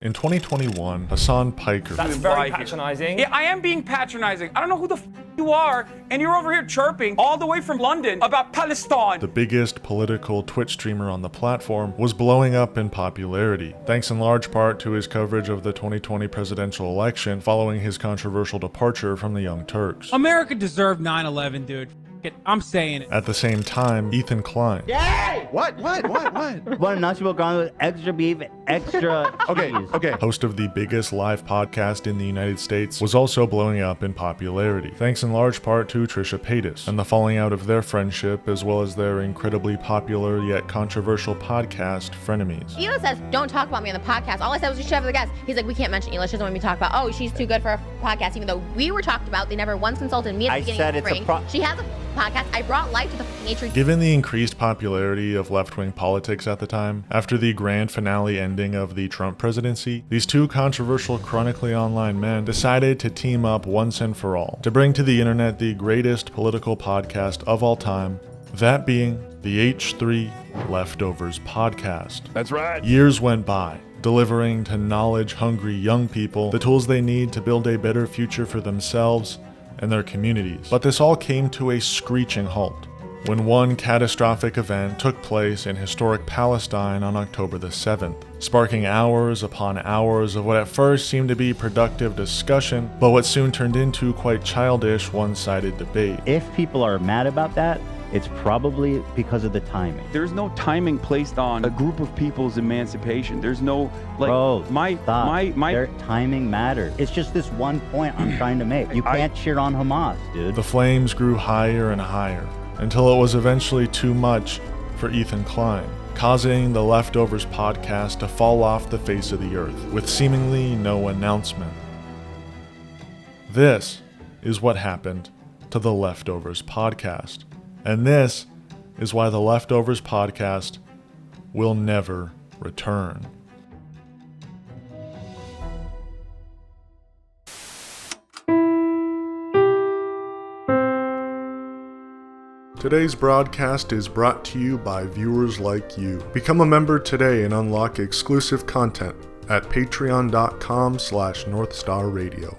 In 2021, Hassan Piker. That's very patronizing. Yeah, I am being patronizing. I don't know who the you are, and you're over here chirping all the way from London about Palestine. The biggest political Twitch streamer on the platform, was blowing up in popularity, thanks in large part to his coverage of the 2020 presidential election following his controversial departure from the Young Turks. America deserved 9/11, dude. I'm saying it. At the same time, Ethan Klein. Yay! What? What a nacho gone with extra beef, extra Okay. Host of the biggest live podcast in the United States, was also blowing up in popularity, thanks in large part to Trisha Paytas and the falling out of their friendship, as well as their incredibly popular yet controversial podcast, Frenemies. Ela says, don't talk about me on the podcast. All I said was, you should have the guest. He's like, we can't mention Ela. She doesn't want me to talk about, oh, she's too good for a podcast, even though we were talked about. They never once consulted me at the beginning of the spring. She has a podcast. I brought life to the H3. Given the increased popularity of left-wing politics at the time, after the grand finale ending of the Trump presidency, these two controversial chronically online men decided to team up once and for all to bring to the internet the greatest political podcast of all time, that being the H3 Leftovers podcast. That's right. Years went by, delivering to knowledge-hungry young people the tools they need to build a better future for themselves and their communities. But this all came to a screeching halt when one catastrophic event took place in historic Palestine on October the 7th, sparking hours upon hours of what at first seemed to be productive discussion, but what soon turned into quite childish one-sided debate. If people are mad about that, it's probably because of the timing. There's no timing placed on a group of people's emancipation. There's no, like, Bro, my Their timing matters. It's just this one point I'm trying to make. You can't cheer on Hamas, dude. The flames grew higher and higher, until it was eventually too much for Ethan Klein, causing the Leftovers podcast to fall off the face of the earth with seemingly no announcement. This is what happened to the Leftovers podcast. And this is why the Leftovers podcast will never return. Today's broadcast is brought to you by viewers like you. Become a member today and unlock exclusive content at patreon.com/NorthstarRadio.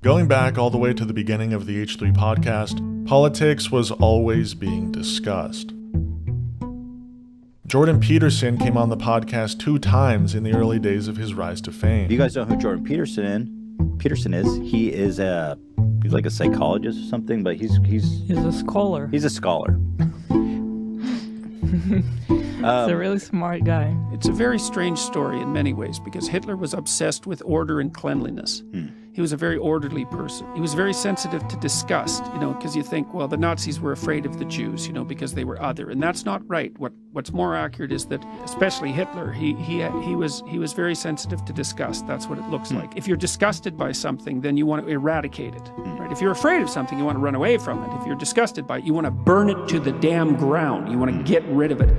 Going back all the way to the beginning of the H3 podcast, politics was always being discussed. Jordan Peterson came on the podcast 2 times in the early days of his rise to fame. You guys know who Jordan Peterson is? He's like a psychologist or something, but he's a scholar. He's a scholar. He's a really smart guy. It's a very strange story in many ways because Hitler was obsessed with order and cleanliness. He was a very orderly person. He was very sensitive to disgust, because you think, well, the Nazis were afraid of the Jews, because they were other, and that's not right. What's more accurate is that, especially Hitler, he was very sensitive to disgust. That's what it looks like. If you're disgusted by something, then you want to eradicate it. Right? If you're afraid of something, you want to run away from it. If you're disgusted by it, you want to burn it to the damn ground. You want to get rid of it.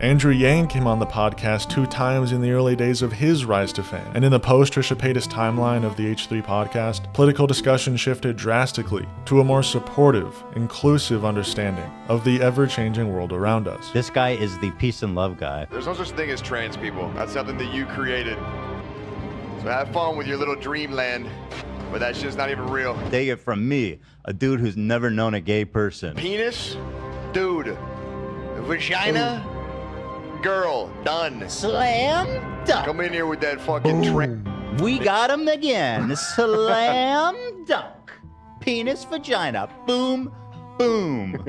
Andrew Yang came on the podcast 2 times in the early days of his rise to fame, and in the post-Trisha Paytas timeline of the H3 podcast, political discussion shifted drastically to a more supportive, inclusive understanding of the ever-changing world around us. This guy is the peace and love guy. There's no such thing as trans people. That's something that you created. So have fun with your little dreamland, but that shit's not even real. Take it from me, a dude who's never known a gay person. Penis? Dude. Vagina? Girl, done. Slam dunk. Come in here with that fucking We got him again. Slam dunk. Penis, vagina. Boom, boom.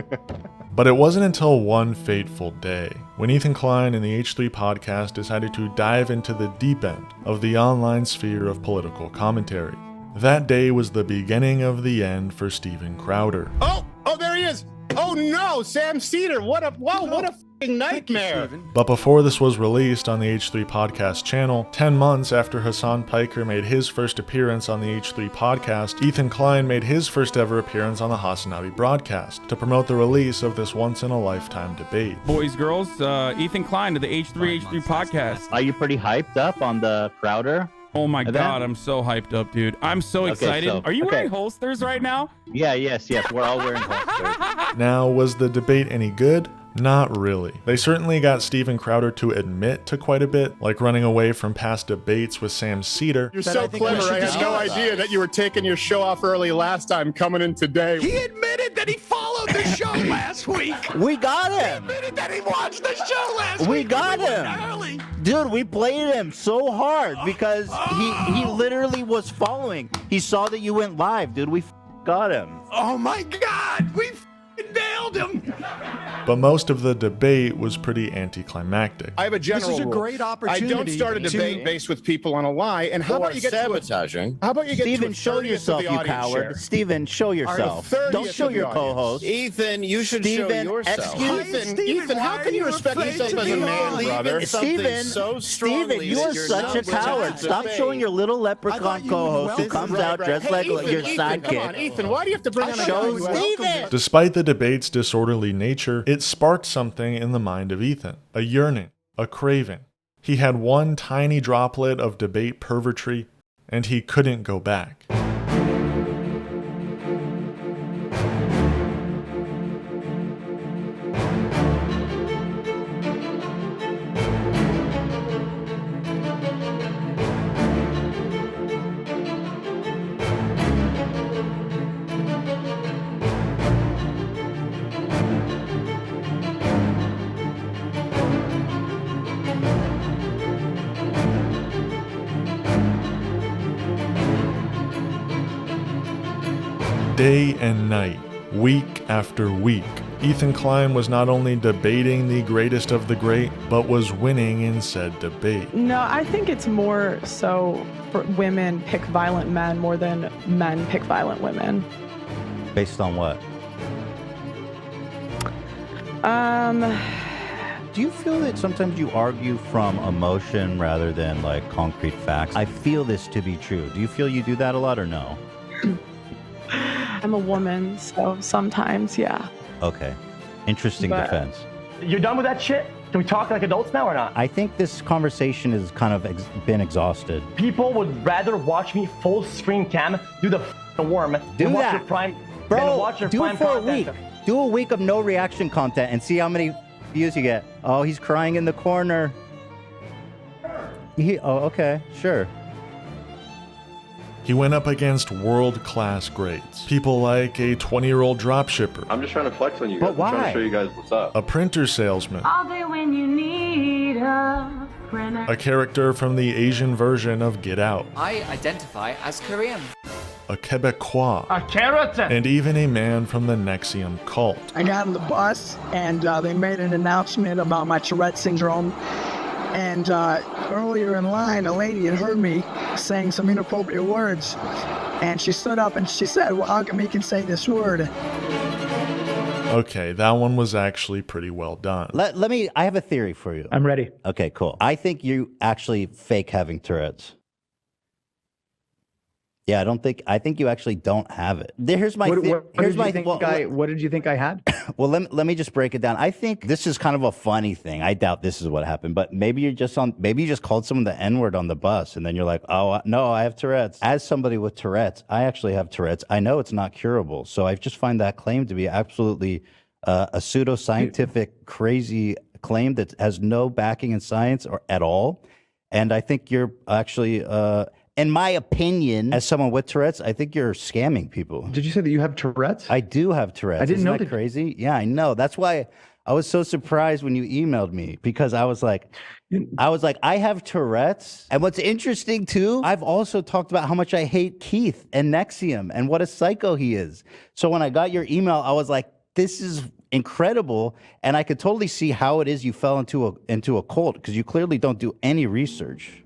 But it wasn't until one fateful day when Ethan Klein and the H3 podcast decided to dive into the deep end of the online sphere of political commentary. That day was the beginning of the end for Steven Crowder. Oh, there he is. Oh no, Sam Cedar. What a fucking nightmare. But before this was released on the H3 podcast channel, 10 months after Hassan Piker made his first appearance on the H3 podcast, Ethan Klein made his first ever appearance on the Hasanabi broadcast to promote the release of this once-in-a-lifetime debate. Boys, girls, Ethan Klein to the H3 podcast. Are you pretty hyped up on the Crowder Oh my God, I'm so hyped up, dude. I'm so excited. Are you wearing holsters right now? Yeah, yes. We're all wearing holsters. Now, was the debate any good? Not really. They certainly got Steven Crowder to admit to quite a bit, like running away from past debates with Sam Seder. You're so clever. I had no idea that you were taking your show off early last time, coming in today. He admitted that he followed the show last week. We got him. He admitted that he watched the show last week. We got him. Dude, we played him so hard because he literally was following. He saw that you went live, dude. We got him. Oh my God, we nailed him. But most of the debate was pretty anticlimactic. I have a general This is a rule. great opportunity. I don't start a debate based with people on a lie. And how about you get sabotaging? How about you get Steven, to show yourself, you coward. Steven, show yourself. Don't show your co-host. Ethan, you should show yourself. Ethan, how can you respect yourself as a man, brother? Steven, you are such a coward. Stop showing your little leprechaun co-host who comes out dressed like your sidekick. Come on, Ethan, why do you have to bring on a Show Steven. Despite the debate's disorderly nature, it sparked something in the mind of Ethan. A yearning, a craving. He had one tiny droplet of debate pervertry, and he couldn't go back. Day and night, week after week, Ethan Klein was not only debating the greatest of the great, but was winning in said debate. No, I think it's more so for women pick violent men more than men pick violent women. Based on what? Do you feel that sometimes you argue from emotion rather than like concrete facts? I feel this to be true. Do you feel you do that a lot or no? I'm a woman, so sometimes, yeah. Okay. Interesting defense. You're done with that shit? Can we talk like adults now or not? I think this conversation has kind of been exhausted. People would rather watch me full screen cam do the worm do than that. Watch your prime, bro, watch your do prime it for content. a week. Do a week of no reaction content and see how many views you get. Oh, he's crying in the corner. Oh, okay, sure. He went up against world-class greats. People like a 20-year-old dropshipper. I'm just trying to flex on you guys. But why? I'm trying to show you guys what's up. A printer salesman. All day when you need a printer. A character from the Asian version of Get Out. I identify as Korean. A Quebecois. A carrot. And even a man from the Nexium cult. I got on the bus and they made an announcement about my Tourette syndrome. And earlier in line, a lady had heard me saying some inappropriate words. And she stood up and she said, well, how come he can say this word? Okay, that one was actually pretty well done. I have a theory for you. I'm ready. Okay, cool. I think you actually fake having Tourette's. Yeah, I think you actually don't have it. Here's my what did you think I had? Well, let me just break it down. I think this is kind of a funny thing. I doubt this is what happened, but maybe you just called someone the N-word on the bus, and then you're like, oh, no, I have Tourette's. As somebody with Tourette's, I actually have Tourette's. I know it's not curable, so I just find that claim to be absolutely a pseudoscientific, crazy claim that has no backing in science or at all. And I think you're actually... in my opinion, as someone with Tourette's, I think you're scamming people. Did you say that you have Tourette's? I do have Tourette's. I didn't know that crazy. Yeah, I know. That's why I was so surprised when you emailed me, because I was like, I have Tourette's. And what's interesting too, I've also talked about how much I hate Keith and Nexium and what a psycho he is. So when I got your email, I was like, this is incredible. And I could totally see how it is you fell into a cult, because you clearly don't do any research.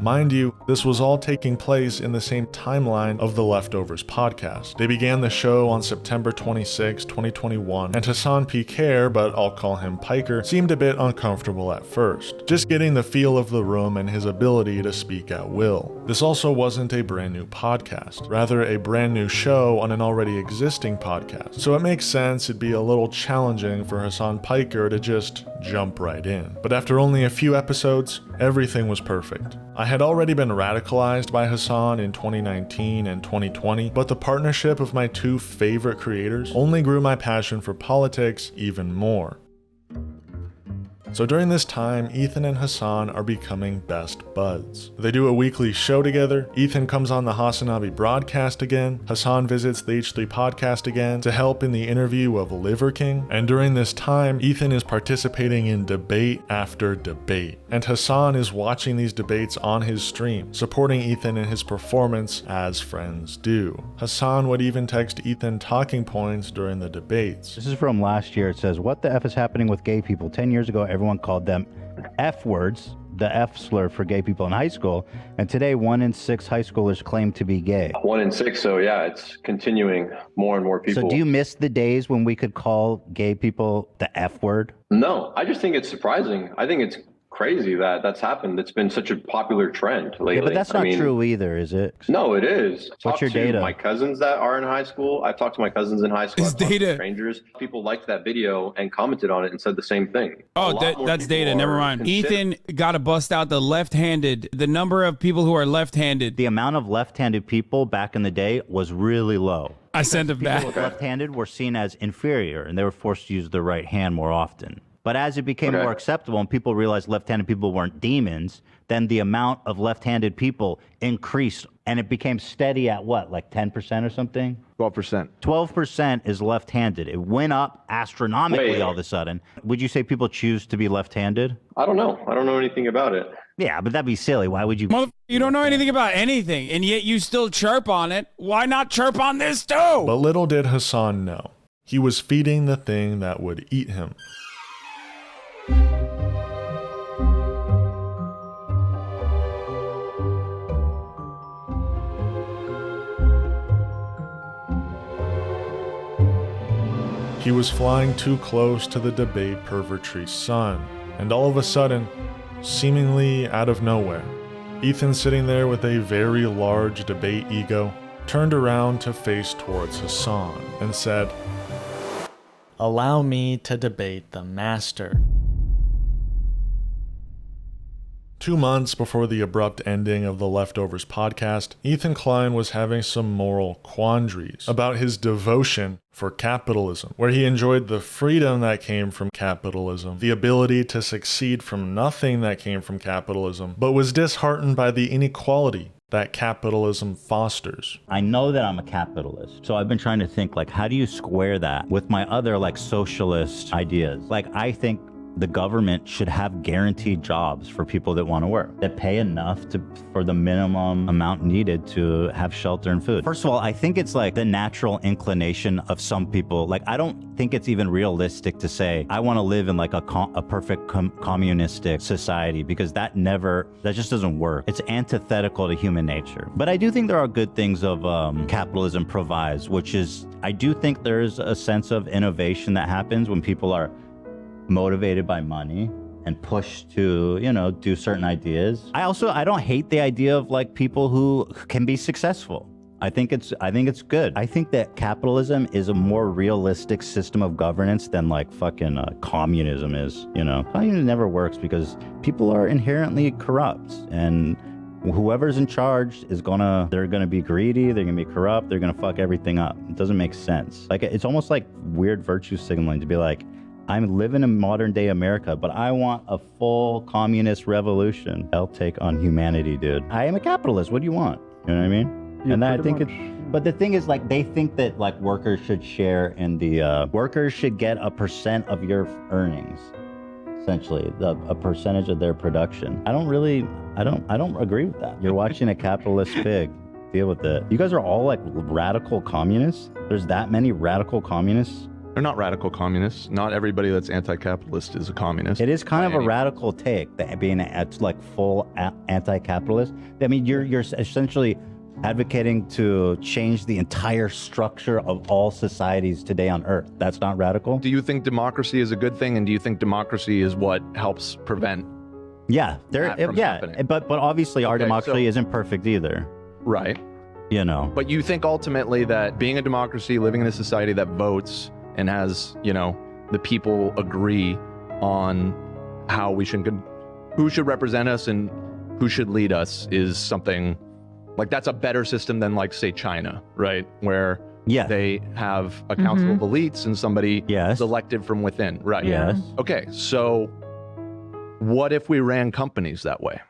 Mind you, this was all taking place in the same timeline of the Leftovers podcast. They began the show on September 26, 2021, and Hassan Piquer, but I'll call him Piker, seemed a bit uncomfortable at first, just getting the feel of the room and his ability to speak at will. This also wasn't a brand new podcast, rather a brand new show on an already existing podcast, so it makes sense it'd be a little challenging for Hassan Piker to just jump right in. But after only a few episodes, everything was perfect. I had already been radicalized by Hasan in 2019 and 2020, but the partnership of my two favorite creators only grew my passion for politics even more. So during this time, Ethan and Hasan are becoming best buds. They do a weekly show together. Ethan comes on the Hasanabi broadcast again. Hasan visits the H3 podcast again to help in the interview of Liver King. And during this time, Ethan is participating in debate after debate. And Hasan is watching these debates on his stream, supporting Ethan in his performance as friends do. Hasan would even text Ethan talking points during the debates. This is from last year. It says, "What the F is happening with gay people? 10 years ago, everyone called them F words, the F slur for gay people in high school. And today, 1 in 6 high schoolers claim to be gay." 1 in 6. So yeah, it's continuing. More and more people. So do you miss the days when we could call gay people the F word? No, I just think it's surprising. I think it's crazy that that's happened. It's been such a popular trend lately. Yeah, but that's not true either, is it? No, it is. What's your data? My cousins that are in high school. I've talked to my cousins in high school. It's data. Strangers. People liked that video and commented on it and said the same thing. Oh, that's data. Never mind. Ethan got to bust out the left-handed. The number of people who are left-handed. The amount of left-handed people back in the day was really low. I sent it back. People left-handed were seen as inferior, and they were forced to use their right hand more often. But as it became more acceptable and people realized left-handed people weren't demons, then the amount of left-handed people increased, and it became steady at what, like 10% or something? 12%. 12% is left-handed. It went up astronomically all of a sudden. Would you say people choose to be left-handed? I don't know. I don't know anything about it. Yeah, but that'd be silly. Why would you? You don't know anything about anything, and yet you still chirp on it. Why not chirp on this too? But little did Hasan know, he was feeding the thing that would eat him. He was flying too close to the debate pervertry's son, and all of a sudden, seemingly out of nowhere, Ethan, sitting there with a very large debate ego, turned around to face towards Hasan and said, "Allow me to debate the master." 2 months before the abrupt ending of the Leftovers podcast, Ethan Klein was having some moral quandaries about his devotion for capitalism, where he enjoyed the freedom that came from capitalism, the ability to succeed from nothing that came from capitalism, but was disheartened by the inequality that capitalism fosters. I know that I'm a capitalist, so I've been trying to think, like, how do you square that with my other, like, socialist ideas? Like, I think the government should have guaranteed jobs for people that want to work, that pay enough for the minimum amount needed to have shelter and food. First of all, I think it's like the natural inclination of some people. Like, I don't think it's even realistic to say, I want to live in like a perfect communistic society, because that just doesn't work. It's antithetical to human nature. But I do think there are good things of capitalism provides, which is, I do think there's a sense of innovation that happens when people are motivated by money and pushed to, do certain ideas. I don't hate the idea of like people who can be successful. I think it's good. I think that capitalism is a more realistic system of governance than like fucking communism is, Communism never works because people are inherently corrupt, and whoever's in charge they're gonna be greedy, they're gonna be corrupt, they're gonna fuck everything up. It doesn't make sense. Like, it's almost like weird virtue signaling to be like, I'm living in modern day America, but I want a full communist revolution. I'll take on humanity, dude. I am a capitalist. What do you want? You know what I mean? Yeah, and I think but the thing is, like, they think that like workers should share in the, workers should get a % of your earnings, essentially, a percentage of their production. I don't agree with that. You're watching a capitalist pig. Deal with it. You guys are all like radical communists? There's that many radical communists? They're not radical communists. Not everybody that's anti-capitalist is a communist. It is kind of a radical take, that being like full anti-capitalist. I mean, you're essentially advocating to change the entire structure of all societies today on Earth. That's not radical? Do you think democracy is a good thing, and do you think democracy is what helps prevent? Yeah, but obviously our democracy isn't perfect either. Right. But you think ultimately that being a democracy, living in a society that votes and has, the people agree on who should represent us and who should lead us is something like that's a better system than like say China, right? Where they have a council of elites and somebody is elected from within, right? Yes. Okay, so what if we ran companies that way?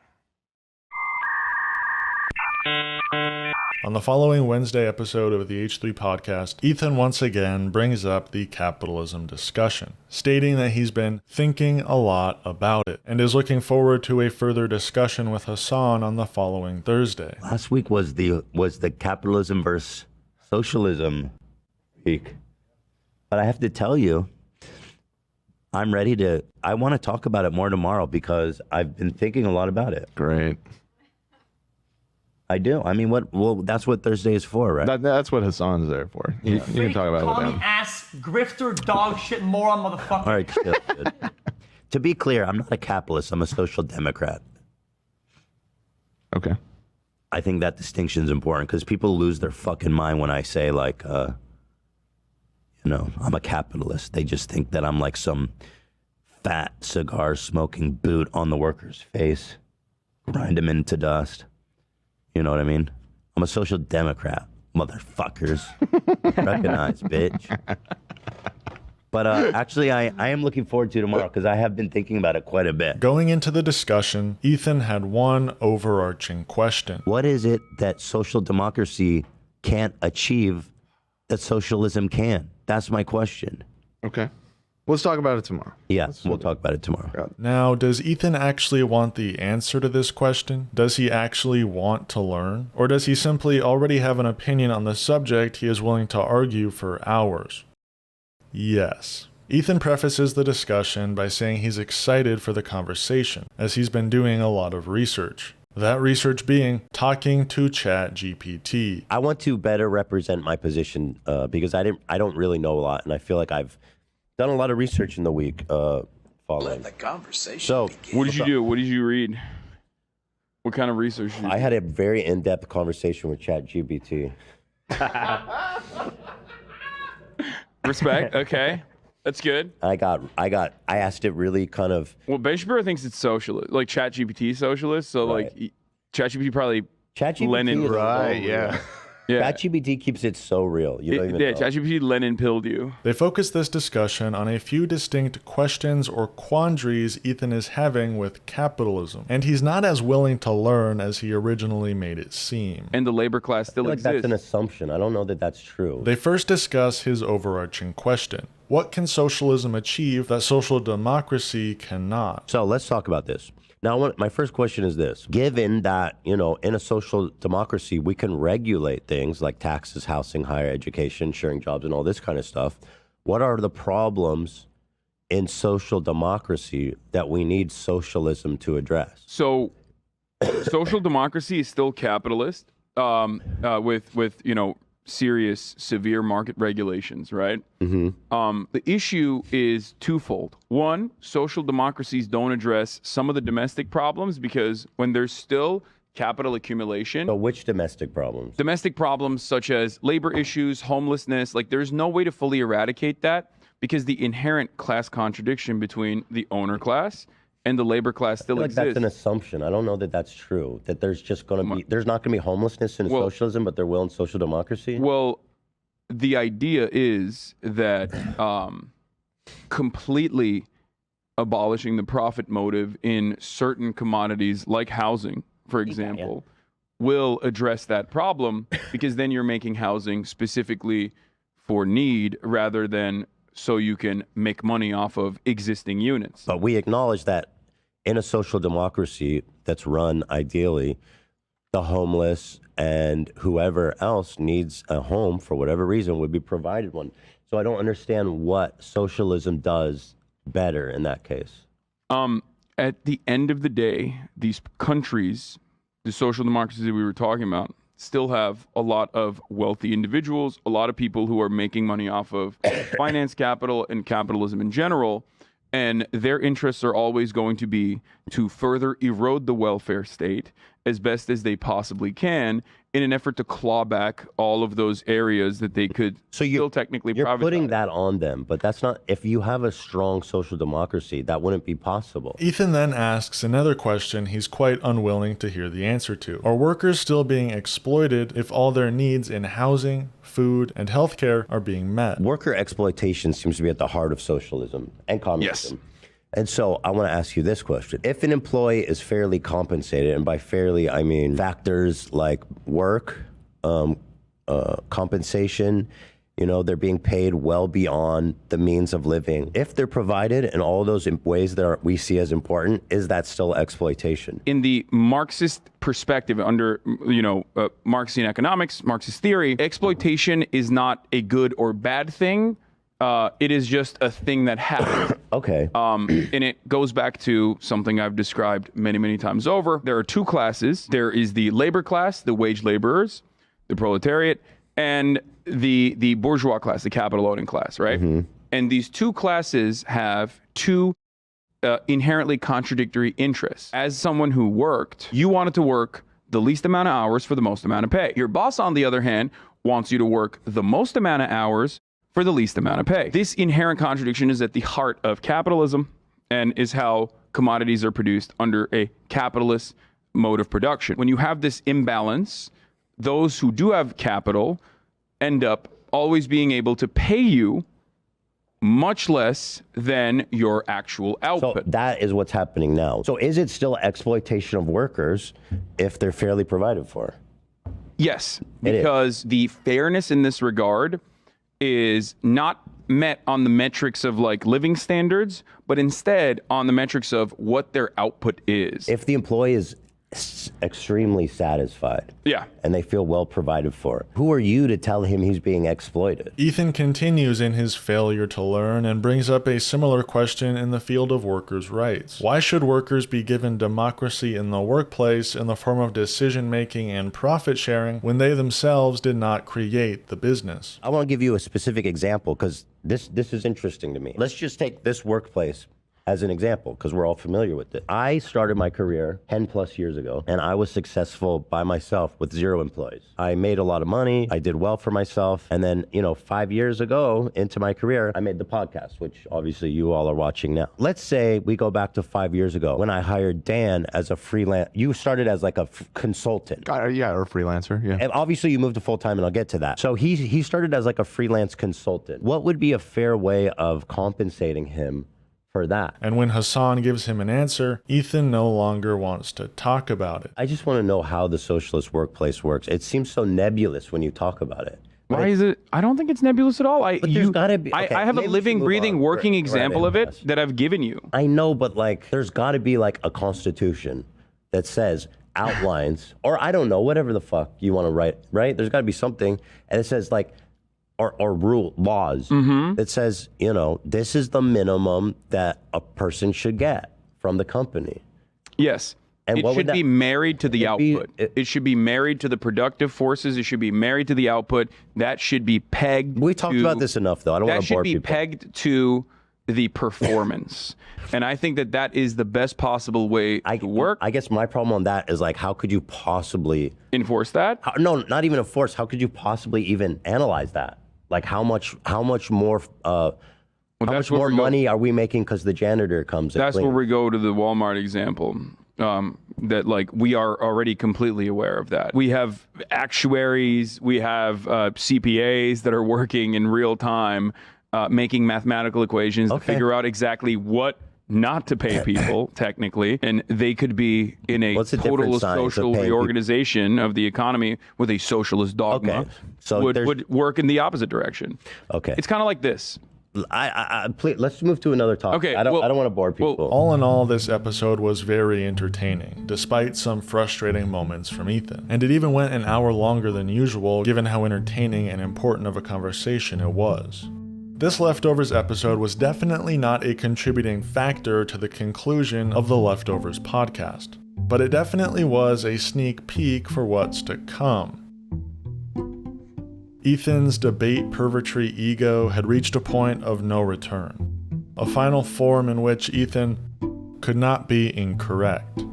On the following Wednesday episode of the H3 podcast, Ethan once again brings up the capitalism discussion, stating that he's been thinking a lot about it and is looking forward to a further discussion with Hasan on the following Thursday. Last week was the capitalism versus socialism week. But I have to tell you, I want to talk about it more tomorrow because I've been thinking a lot about it. Great. I do. I mean, that's what Thursday is for, right? That's what Hassan's there for. You can talk about it with him. Ass, grifter, dog shit, moron, motherfucker. All right, good. To be clear, I'm not a capitalist. I'm a social democrat. Okay. I think that distinction is important because people lose their fucking mind when I say like, I'm a capitalist. They just think that I'm like some fat cigar smoking boot on the worker's face, grind him into dust. You know what I mean? I'm a social democrat, motherfuckers. Recognize, bitch. But actually, I am looking forward to tomorrow because I have been thinking about it quite a bit. Going into the discussion, Ethan had one overarching question. What is it that social democracy can't achieve that socialism can? That's my question. Okay. Let's talk about it tomorrow. Yeah, we'll talk about it tomorrow. Now, does Ethan actually want the answer to this question? Does he actually want to learn? Or does he simply already have an opinion on the subject he is willing to argue for hours? Yes. Ethan prefaces the discussion by saying he's excited for the conversation, as he's been doing a lot of research. That research being talking to ChatGPT. I want to better represent my position because I don't really know a lot, and I feel like I've done a lot of research in the week following. Let the conversation So, begin. What did you do? What did you read? What kind of research did you I had a very in-depth conversation with ChatGPT. Respect. Okay. That's good. I asked it really kind of. Well, Ben Shapiro thinks it's socialist, like ChatGPT socialist. So like ChatGPT probably Lenin. Right, yeah. ChatGPT keeps it so real. You don't even know. ChatGPT Lenin pilled you. They focus this discussion on a few distinct questions or quandaries Ethan is having with capitalism, and he's not as willing to learn as he originally made it seem. And the labor class still I feel like exists. that's an assumption. I don't know that that's true. They first discuss his overarching question. What can socialism achieve that social democracy cannot? So let's talk about this. Now, my first question is this. Given that, in a social democracy, we can regulate things like taxes, housing, higher education, sharing jobs, and all this kind of stuff, what are the problems in social democracy that we need socialism to address? So social democracy is still capitalist with serious, severe market regulations, right? Mm-hmm. The issue is twofold. One, social democracies don't address some of the domestic problems because when there's still capital accumulation. So which domestic problems? Domestic problems such as labor issues, homelessness, like there's no way to fully eradicate that because the inherent class contradiction between the owner class and the labor class still exists. That's an assumption. I don't know that that's true. That there's not going to be homelessness in socialism, but there will in social democracy. Well, the idea is that completely abolishing the profit motive in certain commodities like housing, for example, will address that problem because then you're making housing specifically for need rather than so you can make money off of existing units. But we acknowledge that in a social democracy that's run ideally, the homeless and whoever else needs a home for whatever reason would be provided one. So I don't understand what socialism does better in that case. At the end of the day, these countries, the social democracies that we were talking about, still have a lot of wealthy individuals, a lot of people who are making money off of finance capital and capitalism in general, and their interests are always going to be to further erode the welfare state as best as they possibly can in an effort to claw back all of those areas that they could still technically You're privatize. putting that on them, but that's not, if you have a strong social democracy, that wouldn't be possible. Ethan then asks another question he's quite unwilling to hear the answer to. Are workers still being exploited if all their needs in housing, food, and healthcare are being met? Worker exploitation seems to be at the heart of socialism and communism. Yes. And so I want to ask you this question. If an employee is fairly compensated, and by fairly, I mean factors like work, compensation, they're being paid well beyond the means of living. If they're provided in all those ways that we see as important, is that still exploitation? In the Marxist perspective, under Marxian economics, Marxist theory, exploitation is not a good or bad thing. It is just a thing that happens. Okay. And it goes back to something I've described many, many times over. There are two classes. There is the labor class, the wage laborers, the proletariat, and the bourgeois class, the capital owning class, right? Mm-hmm. And these two classes have two inherently contradictory interests. As someone who worked, you wanted to work the least amount of hours for the most amount of pay. Your boss, on the other hand, wants you to work the most amount of hours for the least amount of pay. This inherent contradiction is at the heart of capitalism and is how commodities are produced under a capitalist mode of production. When you have this imbalance, those who do have capital end up always being able to pay you much less than your actual output. So that is what's happening now. So is it still exploitation of workers if they're fairly provided for? Yes, because the fairness in this regard is not met on the metrics of like living standards, but instead on the metrics of what their output is. If the employee is extremely satisfied, and they feel well provided for, who are you to tell him he's being exploited? Ethan continues in his failure to learn and brings up a similar question in the field of workers' rights. Why should workers be given democracy in the workplace in the form of decision-making and profit sharing when they themselves did not create the business? I want to give you a specific example because this is interesting to me. Let's just take this workplace as an example, because we're all familiar with it. I started my career 10 plus years ago, and I was successful by myself with 0 employees. I made a lot of money. I did well for myself. And then, 5 years ago into my career, I made the podcast, which obviously you all are watching now. Let's say we go back to 5 years ago when I hired Dan as a freelance. You started as like a consultant. Or a freelancer, yeah. And obviously you moved to full-time, and I'll get to that. So he started as like a freelance consultant. What would be a fair way of compensating him for that? And when Hasan gives him an answer, Ethan no longer wants to talk about it. I just want to know how the socialist workplace works. It seems so nebulous when you talk about it. Why is it? I don't think it's nebulous at all. There's gotta be. Okay, I have a living, breathing, working example of it that I've given you. I know, but there's got to be a constitution that says, outlines, or I don't know, whatever the fuck you want to write, right? There's got to be something, and it says or rule laws that says, this is the minimum that a person should get from the company. Yes. And it should be married to the output. It should be married to the productive forces. It should be married to the output. That should be pegged. We talked about this enough, though. I don't want to bore people. That should be pegged to the performance. And I think that is the best possible way to work. I guess my problem on that is how could you possibly enforce that? No, not even enforce. How could you possibly even analyze that? How much more money are we making because the janitor comes? That's where we go to the Walmart example. That we are already completely aware of that. We have actuaries, we have CPAs that are working in real time, making mathematical equations to figure out exactly what not to pay people technically, and they could be in a total social reorganization of the economy with a socialist dogma. So would work in the opposite direction. Okay, it's kind of like this. Please, let's move to another topic. Okay, I don't want to bore people. All in all, this episode was very entertaining, despite some frustrating moments from Ethan. And it even went an hour longer than usual, given how entertaining and important of a conversation it was. This Leftovers episode was definitely not a contributing factor to the conclusion of the Leftovers podcast, but it definitely was a sneak peek for what's to come. Ethan's debate purgatory ego had reached a point of no return, a final form in which Ethan could not be incorrect.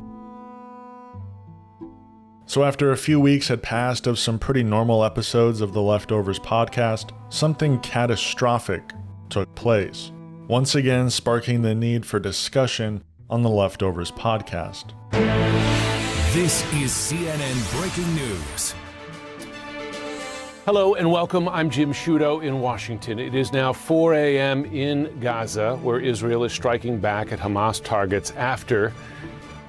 So after a few weeks had passed of some pretty normal episodes of the Leftovers podcast, something catastrophic took place, once again sparking the need for discussion on the Leftovers podcast. This is CNN Breaking News. Hello and welcome. I'm Jim Sciutto in Washington. It is now 4 a.m. in Gaza, where Israel is striking back at Hamas targets after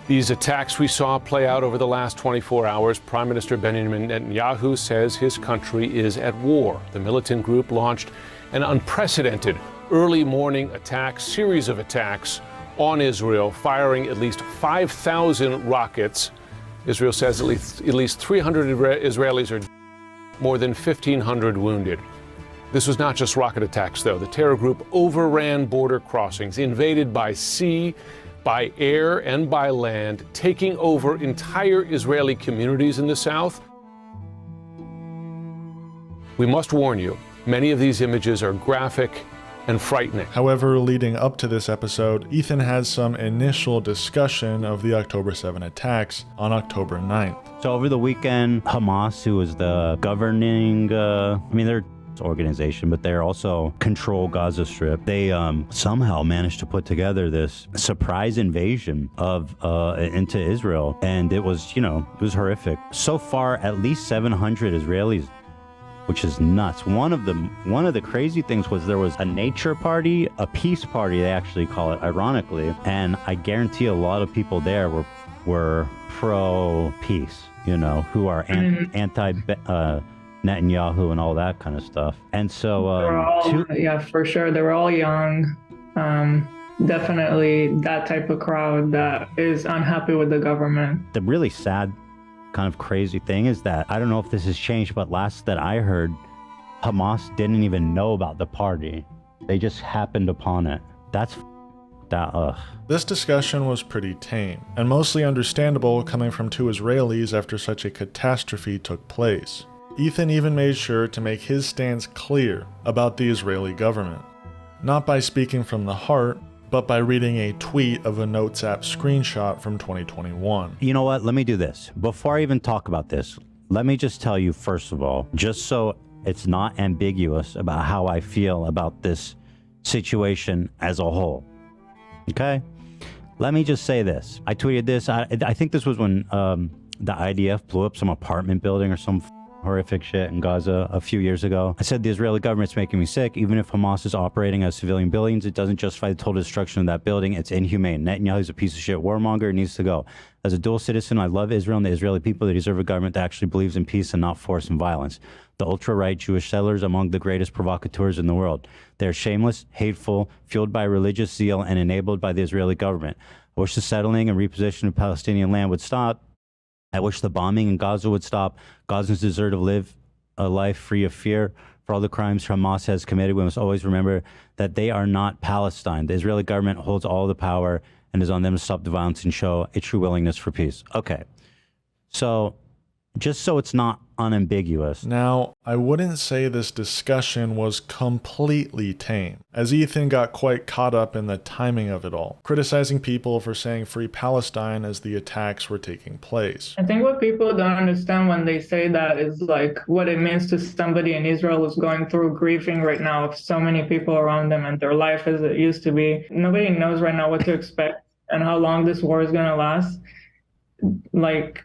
these attacks we saw play out over the last 24 hours. Prime Minister Benjamin Netanyahu says his country is at war. The militant group launched an unprecedented early morning series of attacks on Israel, firing at least 5,000 rockets. Israel says at least 300 Israelis are dead, more than 1,500 wounded. This was not just rocket attacks, though. The terror group overran border crossings, invaded by sea, by air, and by land, taking over entire Israeli communities in the south. We must warn you, many of these images are graphic and frightening. However, leading up to this episode, Ethan has some initial discussion of the October 7 attacks on October 9th. So over the weekend, Hamas, who is the governing, they're organization, but they're also control Gaza Strip. They somehow managed to put together this surprise invasion of into Israel, and it was horrific. So far, at least 700 Israelis, which is nuts. One of the crazy things was there was a nature party, a peace party, they actually call it, ironically, and I guarantee a lot of people there were pro-peace, who are anti Netanyahu and all that kind of stuff. And so yeah, for sure, they were all young. Definitely that type of crowd that is unhappy with the government. The really sad kind of crazy thing is that, I don't know if this has changed, but last that I heard, Hamas didn't even know about the party. They just happened upon it. This discussion was pretty tame, and mostly understandable coming from two Israelis after such a catastrophe took place. Ethan even made sure to make his stance clear about the Israeli government. Not by speaking from the heart, but by reading a tweet of a Notes app screenshot from 2021. You know what? Let me do this. Before I even talk about this, let me just tell you, first of all, just so it's not ambiguous about how I feel about this situation as a whole. Okay? Let me just say this. I tweeted this. I think this was when the IDF blew up some apartment building or some horrific shit in Gaza a few years ago. I said the Israeli government's making me sick. Even if Hamas is operating as civilian buildings, it doesn't justify the total destruction of that building. It's inhumane. Netanyahu's a piece of shit warmonger. It needs to go. As a dual citizen, I love Israel and the Israeli people. They deserve a government that actually believes in peace and not force and violence. The ultra-right Jewish settlers are among the greatest provocateurs in the world. They're shameless, hateful, fueled by religious zeal, and enabled by the Israeli government. I wish the settling and repositioning of Palestinian land would stop. I wish the bombing in Gaza would stop. Gazans deserve to live a life free of fear. For all the crimes Hamas has committed, we must always remember that they are not Palestine. The Israeli government holds all the power, and it is on them to stop the violence and show a true willingness for peace. Okay, so just so it's not unambiguous. Now, I wouldn't say this discussion was completely tame, as Ethan got quite caught up in the timing of it all, criticizing people for saying Free Palestine as the attacks were taking place. I think what people don't understand when they say that is like what it means to somebody in Israel who's going through grieving right now of so many people around them and their life as it used to be. Nobody knows right now what to expect and how long this war is going to last. Like,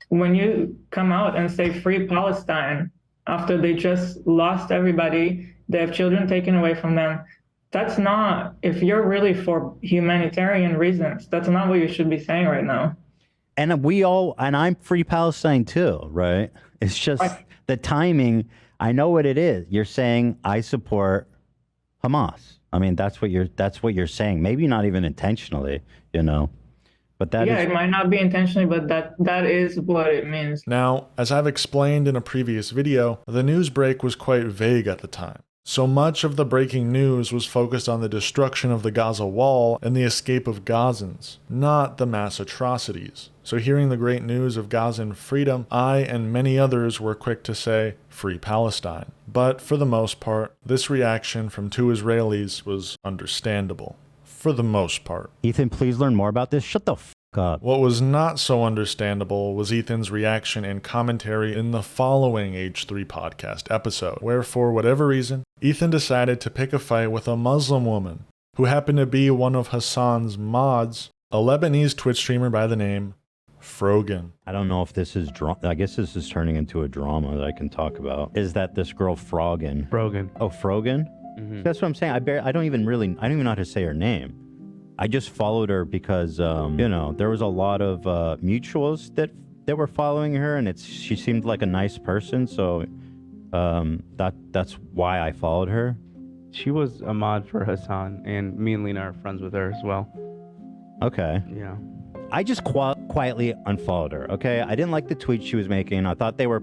when you come out and say Free Palestine after they just lost everybody, they have children taken away from them, that's not, if you're really for humanitarian reasons, that's not what you should be saying right now. And I'm Free Palestine too, right? It's just the timing. I know what it is. You're saying I support Hamas. I mean, that's what you're saying. Maybe not even intentionally, But it might not be intentionally, but that is what it means. Now, as I've explained in a previous video, the news break was quite vague at the time. So much of the breaking news was focused on the destruction of the Gaza wall and the escape of Gazans, not the mass atrocities. So hearing the great news of Gazan freedom, I and many others were quick to say, Free Palestine. But for the most part, this reaction from two Israelis was understandable. For the most part. Ethan, please learn more about this. Shut the up. What was not so understandable was Ethan's reaction and commentary in the following H3 podcast episode, where for whatever reason, Ethan decided to pick a fight with a Muslim woman who happened to be one of Hassan's mods, a Lebanese Twitch streamer by the name Frogan. I don't know if this is I guess this is turning into a drama that I can talk about. Is that this girl Frogan? Frogan. Oh, Frogan? Mm-hmm. That's what I'm saying. I don't even know how to say her name. I just followed her because there was a lot of mutuals that were following her, and she seemed like a nice person, so that's why I followed her. She was a mod for Hassan, and me and Lena are friends with her as well. Okay. Yeah. I just quietly unfollowed her, okay? I didn't like the tweets she was making. I thought they were,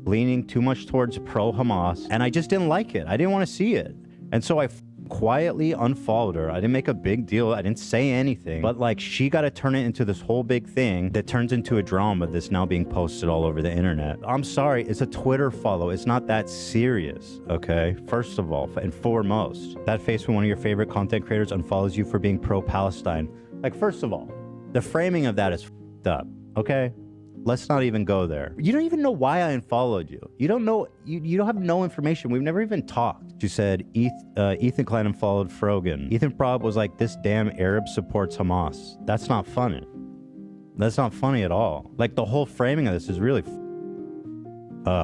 leaning too much towards pro-Hamas, and I just didn't like it. I didn't want to see it. And so I quietly unfollowed her. I didn't make a big deal. I didn't say anything. But, she got to turn it into this whole big thing that turns into a drama that's now being posted all over the internet. I'm sorry. It's a Twitter follow. It's not that serious, okay? First of all, and foremost, that face when one of your favorite content creators unfollows you for being pro-Palestine. First of all, the framing of that is f***ed up, okay? Let's not even go there. You don't even know why I unfollowed you. You don't know, you don't have no information. We've never even talked. You said Ethan Klein unfollowed Frogan. Ethan Prob was like, this damn Arab supports Hamas. That's not funny. That's not funny at all. The whole framing of this is really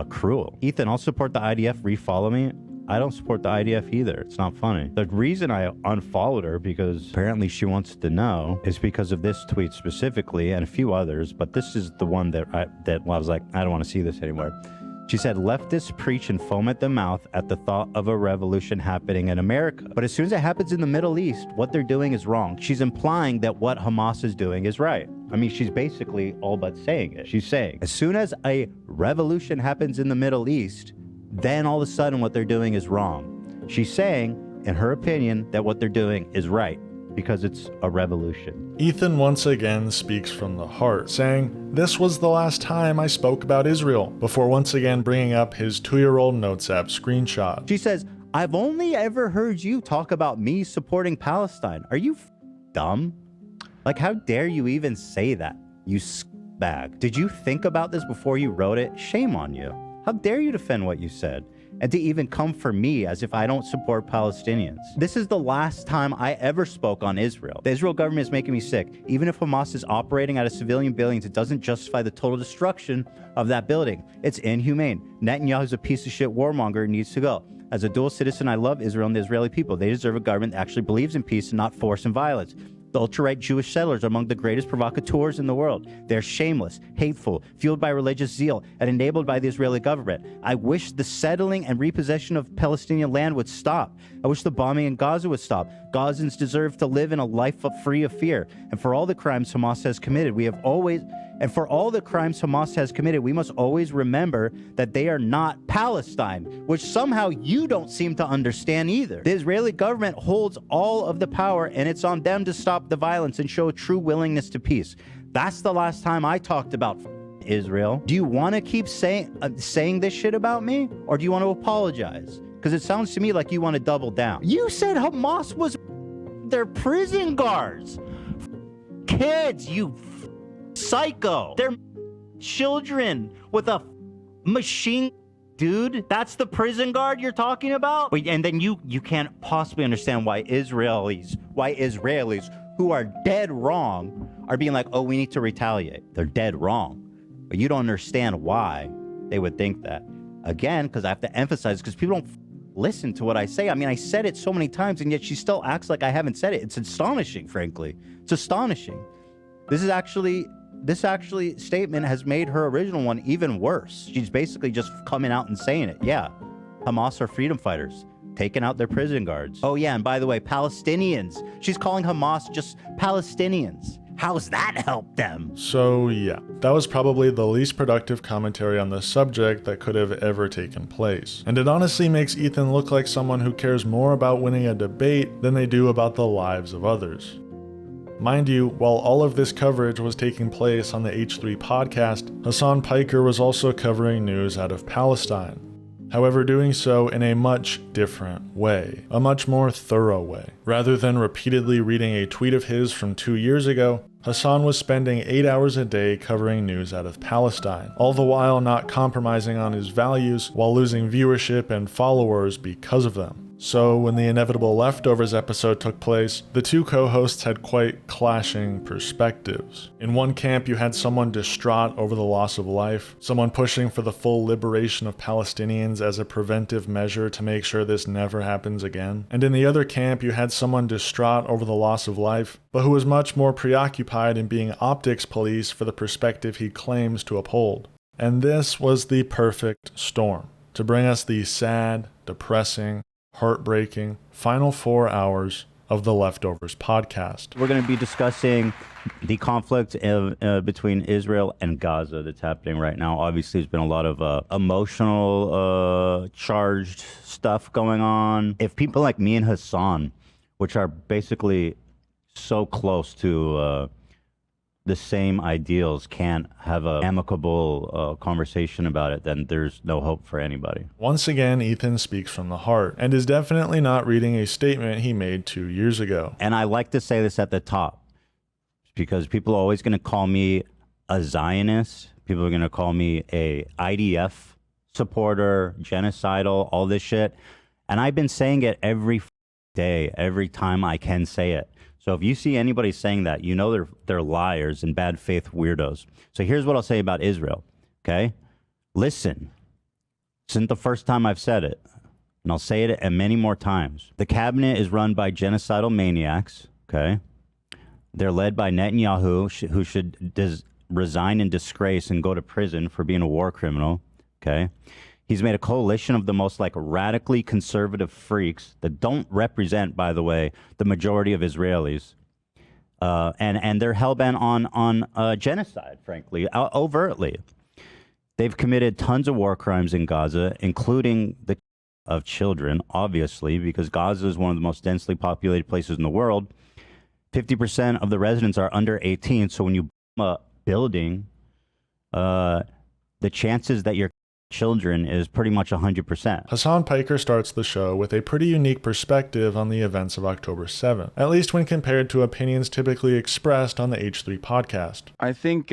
cruel. Ethan, I'll support the IDF, refollow me. I don't support the IDF either. It's not funny. The reason I unfollowed her, because apparently she wants to know, is because of this tweet specifically and a few others, but this is the one that I was like, I don't want to see this anymore. She said, leftists preach and foam at the mouth at the thought of a revolution happening in America. But as soon as it happens in the Middle East, what they're doing is wrong. She's implying that what Hamas is doing is right. I mean, she's basically all but saying it. She's saying, as soon as a revolution happens in the Middle East, then all of a sudden what they're doing is wrong. She's saying, in her opinion, that what they're doing is right because it's a revolution. Ethan once again speaks from the heart, saying, this was the last time I spoke about Israel, before once again bringing up his 2-year-old Notes app screenshot. She says, I've only ever heard you talk about me supporting Palestine. Are you dumb? How dare you even say that, you bag? Did you think about this before you wrote it? Shame on you. How dare you defend what you said? And to even come for me as if I don't support Palestinians. This is the last time I ever spoke on Israel. The Israel government is making me sick. Even if Hamas is operating out of civilian buildings, it doesn't justify the total destruction of that building. It's inhumane. Netanyahu's a piece of shit warmonger and needs to go. As a dual citizen, I love Israel and the Israeli people. They deserve a government that actually believes in peace and not force and violence. The ultra-right Jewish settlers are among the greatest provocateurs in the world. They're shameless, hateful, fueled by religious zeal, and enabled by the Israeli government. I wish the settling and repossession of Palestinian land would stop. I wish the bombing in Gaza would stop. Gazans deserve to live in a life free of fear. And for all the crimes Hamas has committed, we must always remember that they are not Palestine, which somehow you don't seem to understand either. The Israeli government holds all of the power, and it's on them to stop the violence and show a true willingness to peace. That's the last time I talked about Israel. Do you want to keep saying this shit about me, or do you want to apologize? Because it sounds to me like you want to double down. You said Hamas was their prison guards. Kids, you psycho. They're children with a machine. Dude, that's the prison guard you're talking about? And then you can't possibly understand why Israelis who are dead wrong are being like, oh, we need to retaliate. They're dead wrong. But you don't understand why they would think that. Again, because I have to emphasize, because people don't listen to what I say. I mean, I said it so many times, and yet she still acts like I haven't said it. It's astonishing, frankly. It's astonishing. This statement has made her original one even worse. She's basically just coming out and saying it. Yeah, Hamas are freedom fighters, taking out their prison guards. Oh yeah, and by the way, Palestinians. She's calling Hamas just Palestinians. How's that help them? So yeah, that was probably the least productive commentary on this subject that could have ever taken place. And it honestly makes Ethan look like someone who cares more about winning a debate than they do about the lives of others. Mind you, while all of this coverage was taking place on the H3 podcast, Hassan Piker was also covering news out of Palestine. However, doing so in a much different way, a much more thorough way. Rather than repeatedly reading a tweet of his from 2 years ago, Hasan was spending 8 hours a day covering news out of Palestine, all the while not compromising on his values while losing viewership and followers because of them. So, when the inevitable Leftovers episode took place, the two co-hosts had quite clashing perspectives. In one camp, you had someone distraught over the loss of life, someone pushing for the full liberation of Palestinians as a preventive measure to make sure this never happens again. And in the other camp, you had someone distraught over the loss of life, but who was much more preoccupied in being optics police for the perspective he claims to uphold. And this was the perfect storm to bring us the sad, depressing, heartbreaking final 4 hours of the Leftovers podcast. We're going to be discussing the conflict between Israel and Gaza that's happening right now. Obviously, there's been a lot of emotional, charged stuff going on. If people like me and Hasan, which are basically so close to the same ideals, can't have an amicable conversation about it, then there's no hope for anybody. Once again, Ethan speaks from the heart and is definitely not reading a statement he made 2 years ago. And I like to say this at the top because people are always going to call me a Zionist. People are going to call me a IDF supporter, genocidal, all this shit. And I've been saying it every day, every time I can say it. So if you see anybody saying that, you know they're liars and bad faith weirdos. So here's what I'll say about Israel, okay? Listen, this isn't the first time I've said it, and I'll say it many more times. The cabinet is run by genocidal maniacs, okay? They're led by Netanyahu, who should resign in disgrace and go to prison for being a war criminal, okay? He's made a coalition of the most radically conservative freaks that don't represent, by the way, the majority of Israelis. And they're hellbent on genocide, frankly, overtly. They've committed tons of war crimes in Gaza, including the of children, obviously, because Gaza is one of the most densely populated places in the world. 50% of the residents are under 18. So when you bomb a building, the chances that you're children is pretty much 100%. Hasan Piker starts the show with a pretty unique perspective on the events of October 7th, at least when compared to opinions typically expressed on the H3 podcast. I think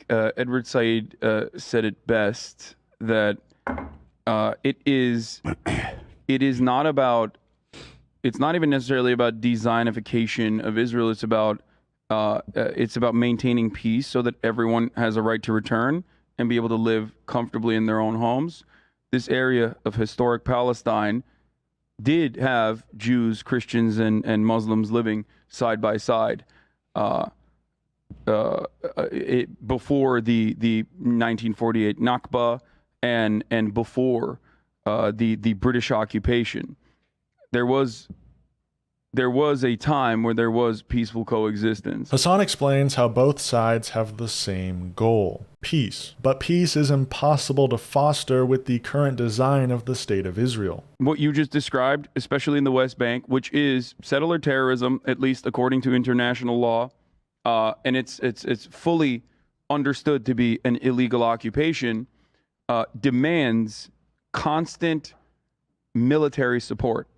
Edward Said said it best, that it's not even necessarily about designification of Israel. It's about maintaining peace so that everyone has a right to return and be able to live comfortably in their own homes. This area of historic Palestine did have Jews, Christians, and Muslims living side by side before the 1948 Nakba and before the British occupation. There was a time where there was peaceful coexistence. Hasan explains how both sides have the same goal, peace. But peace is impossible to foster with the current design of the State of Israel. What you just described, especially in the West Bank, which is settler terrorism, at least according to international law, and it's fully understood to be an illegal occupation, demands constant military support,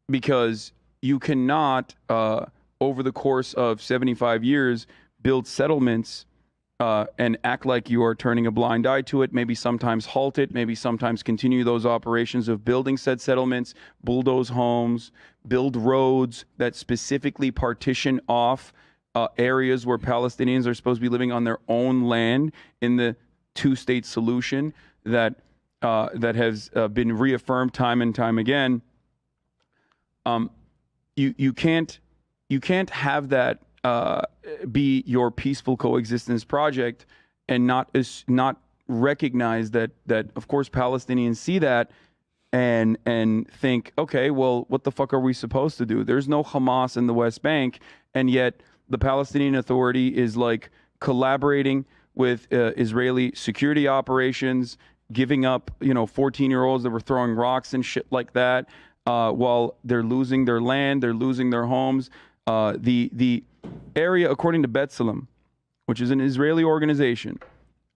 because you cannot, over the course of 75 years, build settlements and act like you are turning a blind eye to it, maybe sometimes halt it, maybe sometimes continue those operations of building said settlements, bulldoze homes, build roads that specifically partition off areas where Palestinians are supposed to be living on their own land in the two-state solution that has been reaffirmed time and time again. You can't have that be your peaceful coexistence project and not recognize that of course Palestinians see that and think, okay, well, what the fuck are we supposed to do? There's no Hamas in the West Bank, and yet the Palestinian Authority is collaborating with Israeli security operations, giving up 14-year-olds that were throwing rocks and shit like that. While they're losing their land, they're losing their homes. The area, according to B'Tselem, which is an Israeli organization,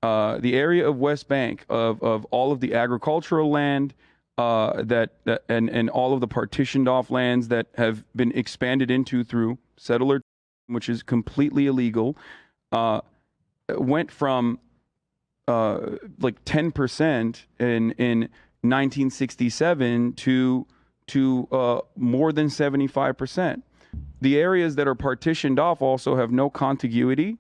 the area of West Bank of all of the agricultural land and all of the partitioned off lands that have been expanded into through settler, which is completely illegal, went from like 10% in 1967 to more than 75%. The areas that are partitioned off also have no contiguity,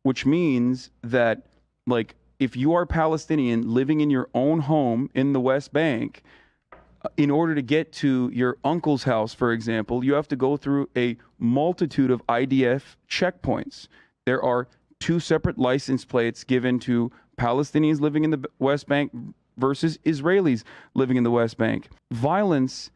which means that, like, if you are Palestinian living in your own home in the West Bank, in order to get to your uncle's house, for example, you have to go through a multitude of IDF checkpoints. There are 2 separate license plates given to Palestinians living in the West Bank versus Israelis living in the West Bank. Violence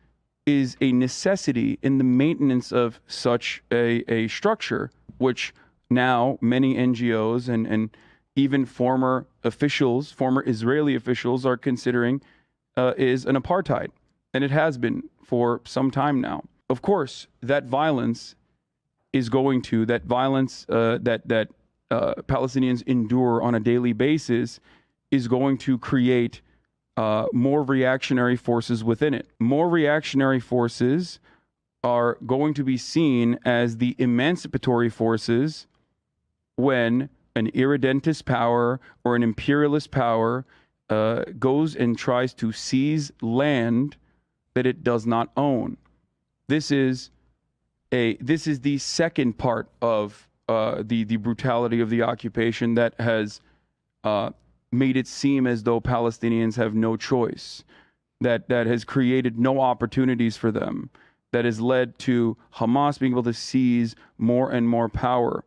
is a necessity in the maintenance of such a structure, which now many NGOs and even former officials, former Israeli officials, are considering is an apartheid. And it has been for some time now. Of course, that violence is going to, that Palestinians endure on a daily basis is going to create more reactionary forces within it. More reactionary forces are going to be seen as the emancipatory forces when an irredentist power or an imperialist power goes and tries to seize land that it does not own. This is the second part of the brutality of the occupation that has made it seem as though Palestinians have no choice, that has created no opportunities for them, that has led to Hamas being able to seize more and more power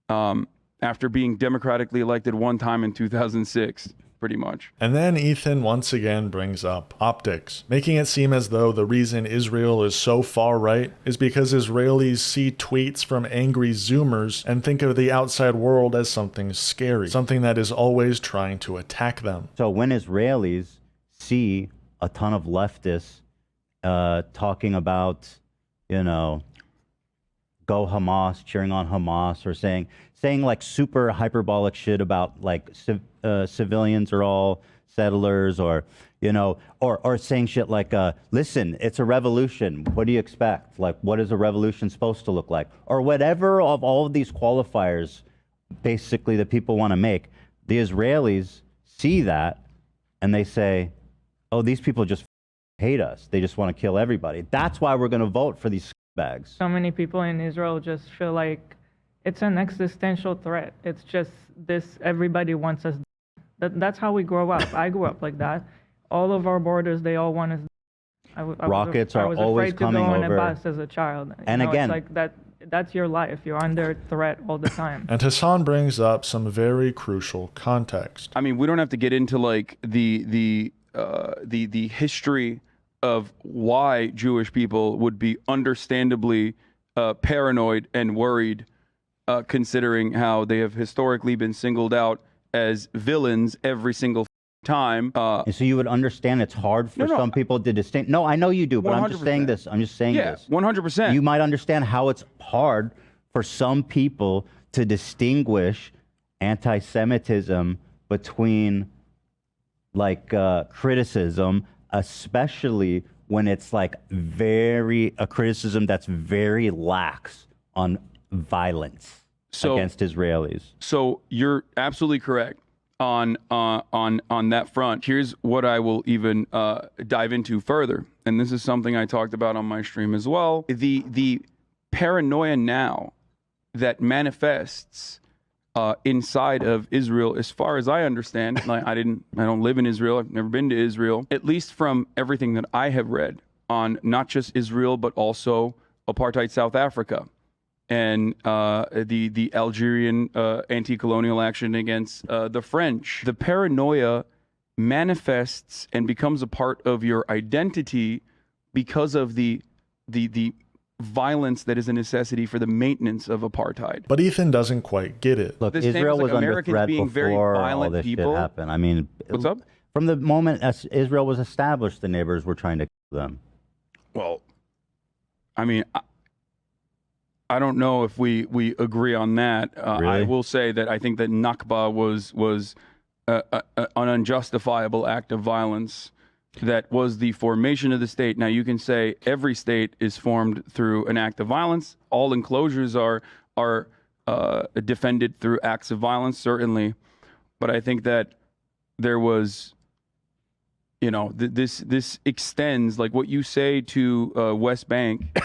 after being democratically elected one time in 2006, pretty much. And then Ethan once again brings up optics, making it seem as though the reason Israel is so far right is because Israelis see tweets from angry Zoomers and think of the outside world as something scary, something that is always trying to attack them. So when Israelis see a ton of leftists talking about, go Hamas, cheering on Hamas, or saying like super hyperbolic shit about like civilians are all settlers, or saying shit like, listen, it's a revolution. What do you expect? Like, what is a revolution supposed to look like? Or whatever of all of these qualifiers, basically, that people want to make. The Israelis see that and they say, oh, these people just hate us. They just want to kill everybody. That's why we're going to vote for these bags. So many people in Israel just feel like it's an existential threat. It's just this, everybody wants us. That's how we grow up. I grew up like that. All of our borders, they all want us. Rockets are always coming over. I was afraid to go on a bus as a child. And again, it's like that's your life. You're under threat all the time. And Hasan brings up some very crucial context. I mean, we don't have to get into like the history of why Jewish people would be understandably paranoid and worried, considering how they have historically been singled out as villains every single time. And so you would understand it's hard for some people to distinguish. No, I know you do, but 100%. I'm just saying this. I'm just saying this. 100%. You might understand how it's hard for some people to distinguish anti-Semitism between like criticism, especially when it's like a criticism that's very lax on violence against Israelis. So you're absolutely correct on that front. Here's what I will even dive into further, and this is something I talked about on my stream as well. The paranoia now that manifests inside of Israel, as far as I understand, like I don't live in Israel. I've never been to Israel. At least from everything that I have read on not just Israel but also apartheid South Africa and the Algerian anti-colonial action against the French. The paranoia manifests and becomes a part of your identity because of the violence that is a necessity for the maintenance of apartheid. But Ethan doesn't quite get it. Look, Israel was under threat before all this shit happened. I mean, what's up? From the moment Israel was established, the neighbors were trying to kill them. Well, I mean, I don't know if we agree on that. Really? I will say that I think that Nakba was an unjustifiable act of violence that was the formation of the state. Now, you can say every state is formed through an act of violence. All enclosures are defended through acts of violence, certainly. But I think that there was, this extends, like what you say to West Bank,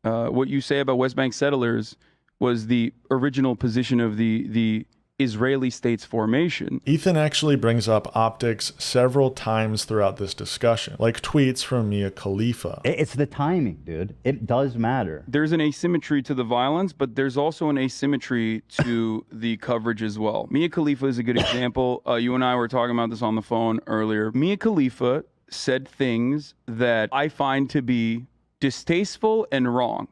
what you say about West Bank settlers was the original position of the Israeli state's formation. Ethan actually brings up optics several times throughout this discussion, like tweets from Mia Khalifa. It's the timing, dude. It does matter. There's an asymmetry to the violence, but there's also an asymmetry to the coverage as well. Mia Khalifa is a good example. You and I were talking about this on the phone earlier. Mia Khalifa said things that I find to be distasteful and wrong.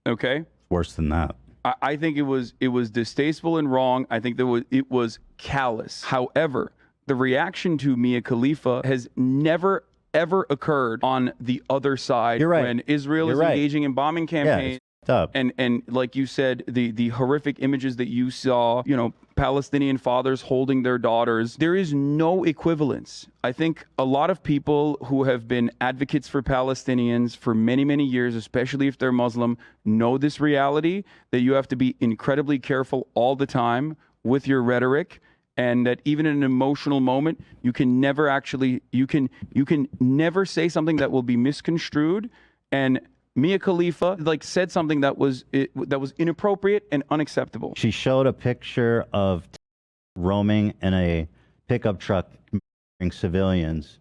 Okay? Worse than that. I think it was distasteful and wrong. I think it was callous. However, the reaction to Mia Khalifa has never ever occurred on the other side. You're right. When Israel is engaging in bombing campaigns. And like you said, the horrific images that you saw, Palestinian fathers holding their daughters, there is no equivalence. I think a lot of people who have been advocates for Palestinians for many, many years, especially if they're Muslim, know this reality, that you have to be incredibly careful all the time with your rhetoric, and that even in an emotional moment, you can never never say something that will be misconstrued. And Mia Khalifa said something that was inappropriate and unacceptable. She showed a picture of roaming in a pickup truck murdering civilians.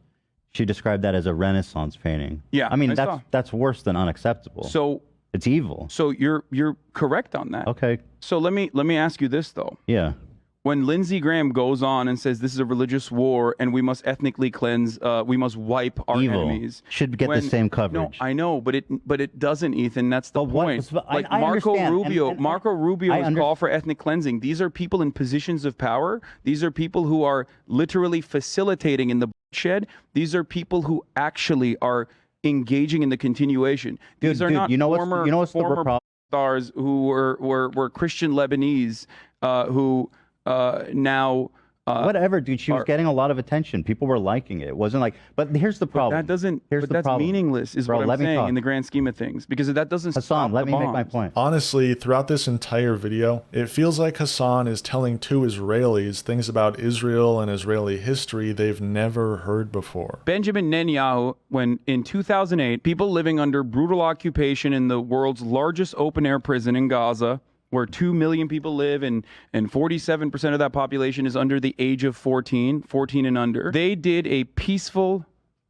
She described that as a Renaissance painting. Yeah, I mean, I saw. that's worse than unacceptable. So it's evil. So you're correct on that. Okay. So let me ask you this though. Yeah. When Lindsey Graham goes on and says this is a religious war and we must ethnically cleanse, we must wipe our enemies, should get the same coverage. No, I know, but it doesn't, Ethan. That's the point. I Marco understand. Rubio, Marco Rubio's call for ethnic cleansing. These are people in positions of power. These are people who are literally facilitating in the bloodshed. These are people who actually are engaging in the continuation. These are not former stars who were Christian Lebanese who. Now whatever, dude. She was getting a lot of attention. People were liking it. It wasn't like, but here's the problem. That's meaningless, is what I'm saying in the grand scheme of things, because that doesn't. Hassan, let me make my point. Honestly, throughout this entire video, it feels like Hassan is telling two Israelis things about Israel and Israeli history they've never heard before. Benjamin Netanyahu, when in 2008, people living under brutal occupation in the world's largest open-air prison in Gaza, where 2 million people live, and 47% of that population is under the age of 14 and under. They did a peaceful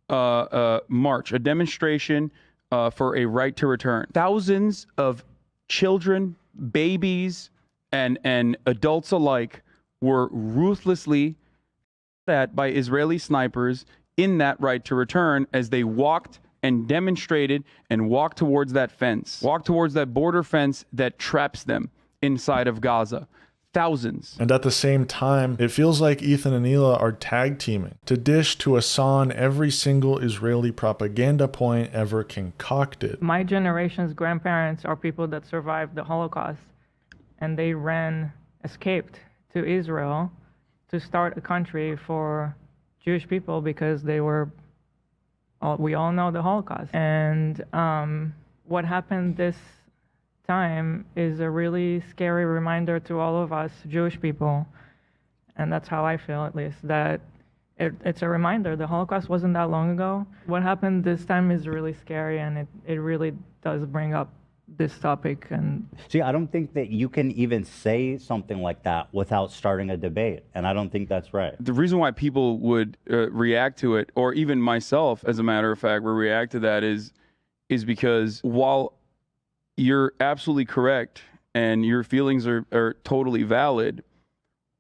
march, a demonstration for a right to return. Thousands of children, babies, and adults alike were ruthlessly shot at by Israeli snipers in that right to return as they walked and demonstrated and walked towards that fence, walked towards that border fence that traps them inside of Gaza. Thousands. And at the same time, it feels like Ethan and Hila are tag teaming to dish to Hassan every single Israeli propaganda point ever concocted. My generation's grandparents are people that survived the Holocaust, and they escaped to Israel to start a country for Jewish people because they were, we all know the Holocaust. And what happened this time is a really scary reminder to all of us Jewish people, and that's how I feel, at least, that it's a reminder. The Holocaust wasn't that long ago. What happened this time is really scary, and it really does bring up this topic. And see, I don't think that you can even say something like that without starting a debate, and I don't think that's right. The reason why people would react to it, or even myself, as a matter of fact, would react to that is because while you're absolutely correct and your feelings are totally valid,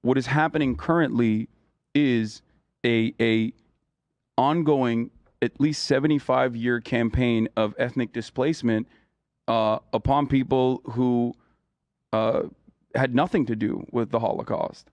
what is happening currently is a ongoing, at least 75-year campaign of ethnic displacement upon people who had nothing to do with the Holocaust.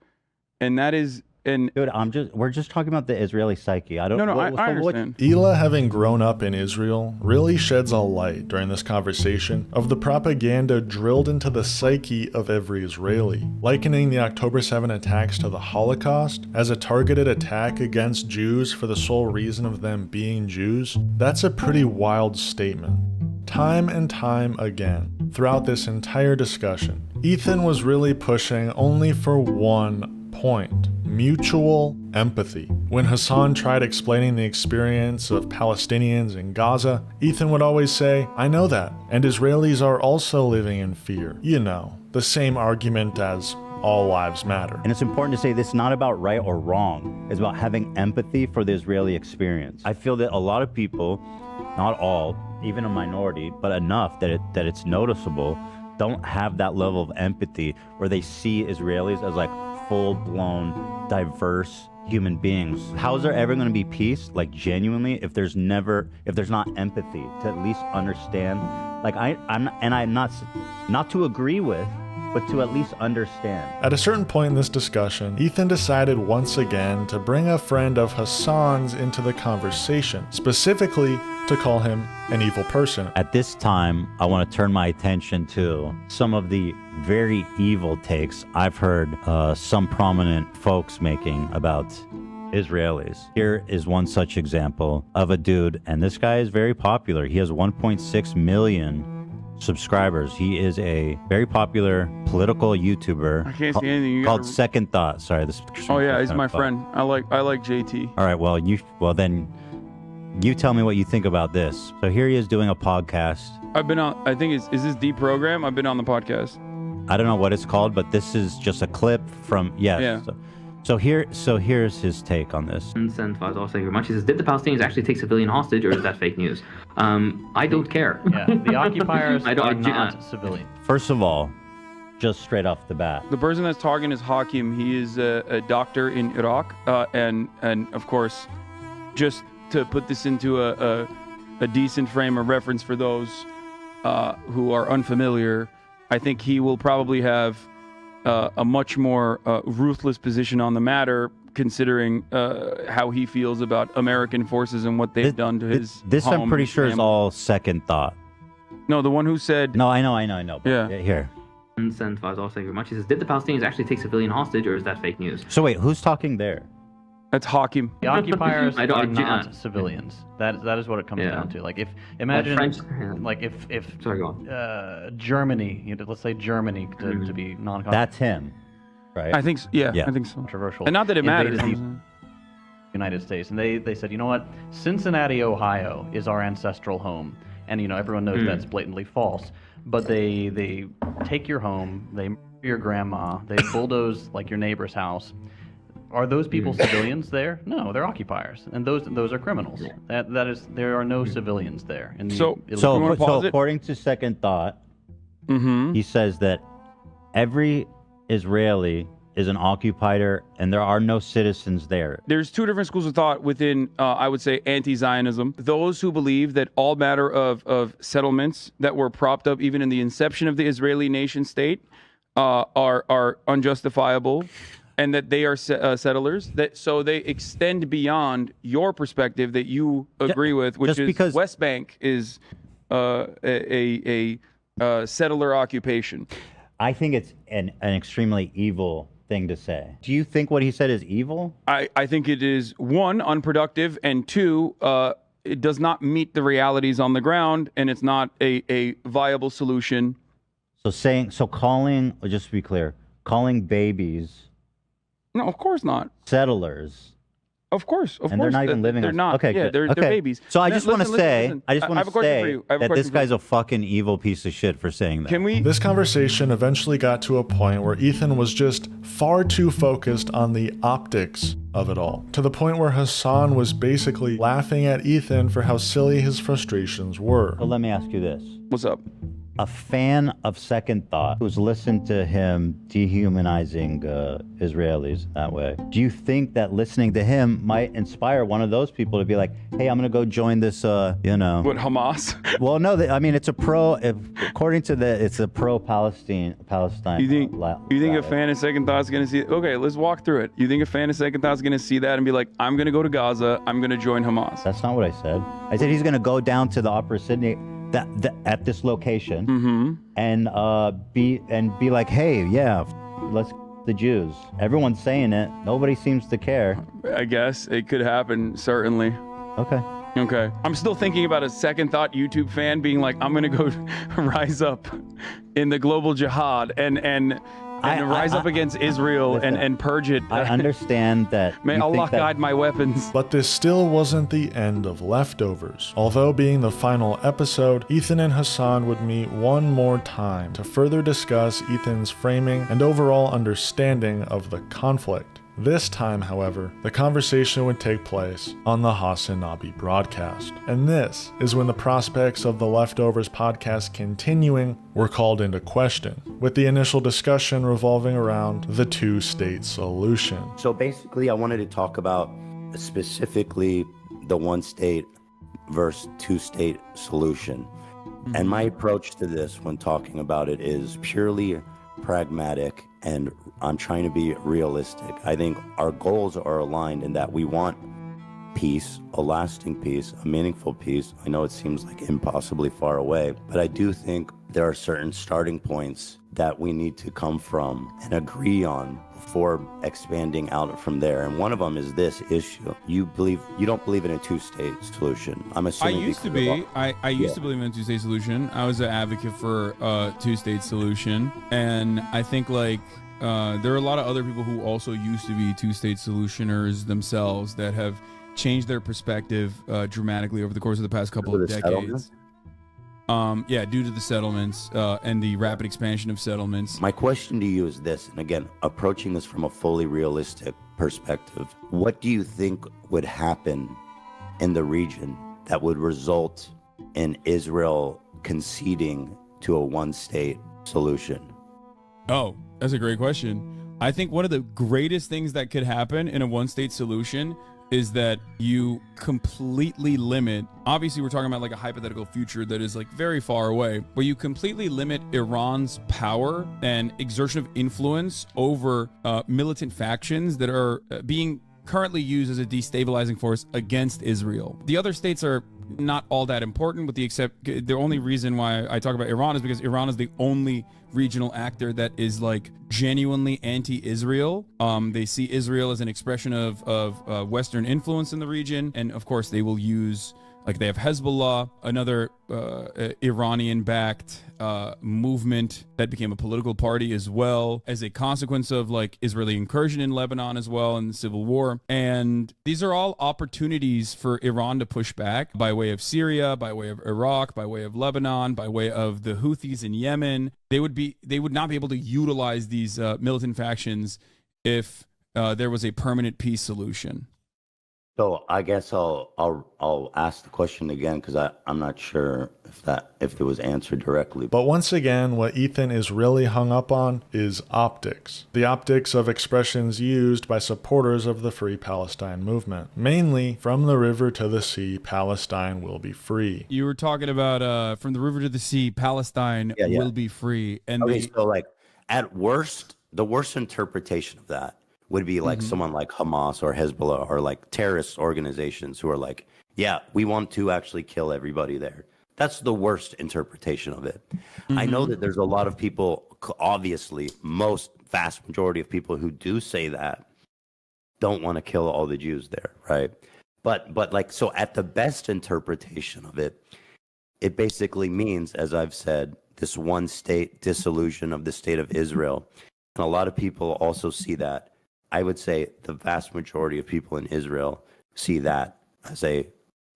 And that is And dude, we're just talking about the Israeli psyche. I don't. No, I understand. Hila, having grown up in Israel, really sheds a light during this conversation of the propaganda drilled into the psyche of every Israeli, likening the October 7 attacks to the Holocaust as a targeted attack against Jews for the sole reason of them being Jews. That's a pretty wild statement. Time and time again, throughout this entire discussion, Ethan was really pushing only for one point: mutual empathy. When Hasan tried explaining the experience of Palestinians in Gaza, Ethan would always say, "I know that, and Israelis are also living in fear." You know, the same argument as all lives matter. And it's important to say this is not about right or wrong. It's about having empathy for the Israeli experience. I feel that a lot of people, not all, even a minority, but enough that it's noticeable, don't have that level of empathy where they see Israelis as like full-blown, diverse human beings. How is there ever going to be peace, like genuinely, if there's not empathy to at least understand? Like I'm not to agree with, but to at least understand. At a certain point in this discussion, Ethan decided once again to bring a friend of Hassan's into the conversation, specifically to call him an evil person. At this time, I want to turn my attention to some of the very evil takes I've heard some prominent folks making about Israelis. Here is one such example of a dude, and this guy is very popular. He has 1.6 million subscribers. He is a very popular political YouTuber. I can't see anything. Called Second Thought. Sorry, this. Oh yeah, he's my friend. I like JT. All right, well then, you tell me what you think about this. So here he is doing a podcast. I've been on. I think is this Deprogram? I've been on the podcast. I don't know what it's called, but this is just a clip from Yeah. So here's his take on this. And Faz also very much. He says, did the Palestinians actually take civilian hostage, or is that fake news? I don't care. Yeah, the occupiers I are don't, not civilian. First of all, just straight off the bat, The person that's talking is Hakim. He is a doctor in Iraq, and of course, just to put this into a decent frame of reference for those who are unfamiliar, I think he will probably have a much more ruthless position on the matter, considering how he feels about American forces and what they've done to his This home I'm pretty and sure is family. all Second Thought. No, the one who said... No, I know. Yeah. Here. And Faz also very much. He says, did the Palestinians actually take civilian hostage, or is that fake news? So wait, who's talking there? That's Hakim. The occupiers I are don't- not civilians. That is what it comes down to. Like if imagine like if Sorry, go on. Germany, let's say Germany to be non-controversial. That's him, right? I think so. Yeah, I think so. Controversial. And not that it matters. invaded the United States, and they said, you know what, Cincinnati, Ohio is our ancestral home, and everyone knows that's blatantly false. But they take your home, they murder your grandma, they bulldoze like your neighbor's house. Are those people civilians there? No, they're occupiers, and those are criminals. That is, there are no civilians there. And So according to Second Thought, he says that every Israeli is an occupier, and there are no citizens there. There's two different schools of thought within, I would say, anti-Zionism. Those who believe that all matter of settlements that were propped up even in the inception of the Israeli nation state are unjustifiable, and that they are settlers. So they extend beyond your perspective that you agree with, which is because West Bank is a settler occupation. I think it's an extremely evil thing to say. Do you think what he said is evil? I think it is, one, unproductive, and two, it does not meet the realities on the ground, and it's not a viable solution. Calling, just to be clear, calling babies... No, of course not. Settlers. Of course. And they're not even living. They're not. Okay, yeah, good. they're babies. So I just want to say, I have a question for you. that this guy's a fucking evil piece of shit for saying that. This conversation eventually got to a point where Ethan was just far too focused on the optics of it all, to the point where Hasan was basically laughing at Ethan for how silly his frustrations were. Well, let me ask you this. What's up? a fan of Second Thought who's listened to him dehumanizing Israelis that way, do you think that listening to him might inspire one of those people to be like, hey, I'm going to go join this, What, Hamas? Well, no, I mean, it's a according to it's a pro-Palestine. You think a fan of Second Thought's going to see, okay, let's walk through it. You think a fan of Second Thought's going to see that and be like, I'm going to go to Gaza, I'm going to join Hamas? That's not what I said. I said he's going to go down to the Upper Sydney at this location and be like, hey, yeah, let's the Jews. Everyone's saying it. Nobody seems to care. I guess it could happen, certainly. Okay. I'm still thinking about a Second Thought YouTube fan being like, I'm going to go rise up in the global jihad and rise up against Israel and purge it. I understand that. May Allah guide my weapons. But this still wasn't the end of Leftovers. Although being the final episode, Ethan and Hasan would meet one more time to further discuss Ethan's framing and overall understanding of the conflict. This time, however, the conversation would take place on the Hasanabi broadcast. And this is when the prospects of the Leftovers podcast continuing were called into question, with the initial discussion revolving around the two-state solution. So basically, I wanted to talk about specifically the one-state versus two-state solution. And my approach to this when talking about it is purely pragmatic, and I'm trying to be realistic. I think our goals are aligned in that we want peace, a lasting peace, a meaningful peace. I know it seems like impossibly far away, but I do think there are certain starting points that we need to come from and agree on before expanding out from there. And one of them is this issue. You don't believe in a two-state solution. I'm assuming I used to believe in a two-state solution. I was an advocate for a two-state solution, and I think there are a lot of other people who also used to be two-state solutioners themselves that have changed their perspective dramatically over the course of the past couple of decades. Due to the settlements and the rapid expansion of settlements. My question to you is this, and again, approaching this from a fully realistic perspective, what do you think would happen in the region that would result in Israel conceding to a one-state solution? Oh, that's a great question. I think one of the greatest things that could happen in a one-state solution is that you completely limit, obviously we're talking about like a hypothetical future that is like very far away, but you completely limit Iran's power and exertion of influence over militant factions that are being currently used as a destabilizing force against Israel. The other states are not all that important, with the only reason why I talk about Iran is because Iran is the only regional actor that is like genuinely anti-Israel. They see Israel as an expression of Western influence in the region, and of course they will use, like, they have Hezbollah, another Iranian-backed movement that became a political party as well, as a consequence of like Israeli incursion in Lebanon as well in the civil war. And these are all opportunities for Iran to push back by way of Syria, by way of Iraq, by way of Lebanon, by way of the Houthis in Yemen. They would not be able to utilize these militant factions if there was a permanent peace solution. So I guess I'll ask the question again, because I'm not sure if it was answered directly. But once again, what Ethan is really hung up on is optics. The optics of expressions used by supporters of the Free Palestine movement. Mainly, from the river to the sea, Palestine will be free. You were talking about from the river to the sea, Palestine will be free. And so like at worst, the worst interpretation of that would be like someone like Hamas or Hezbollah or like terrorist organizations who are like, yeah, we want to actually kill everybody there. That's the worst interpretation of it. I know that there's a lot of people, obviously, vast majority of people who do say that don't want to kill all the Jews there, right? But like, so at the best interpretation of it, it basically means, as I've said, this one state dissolution of the state of Israel. And a lot of people also see that. I would say the vast majority of people in Israel see that as a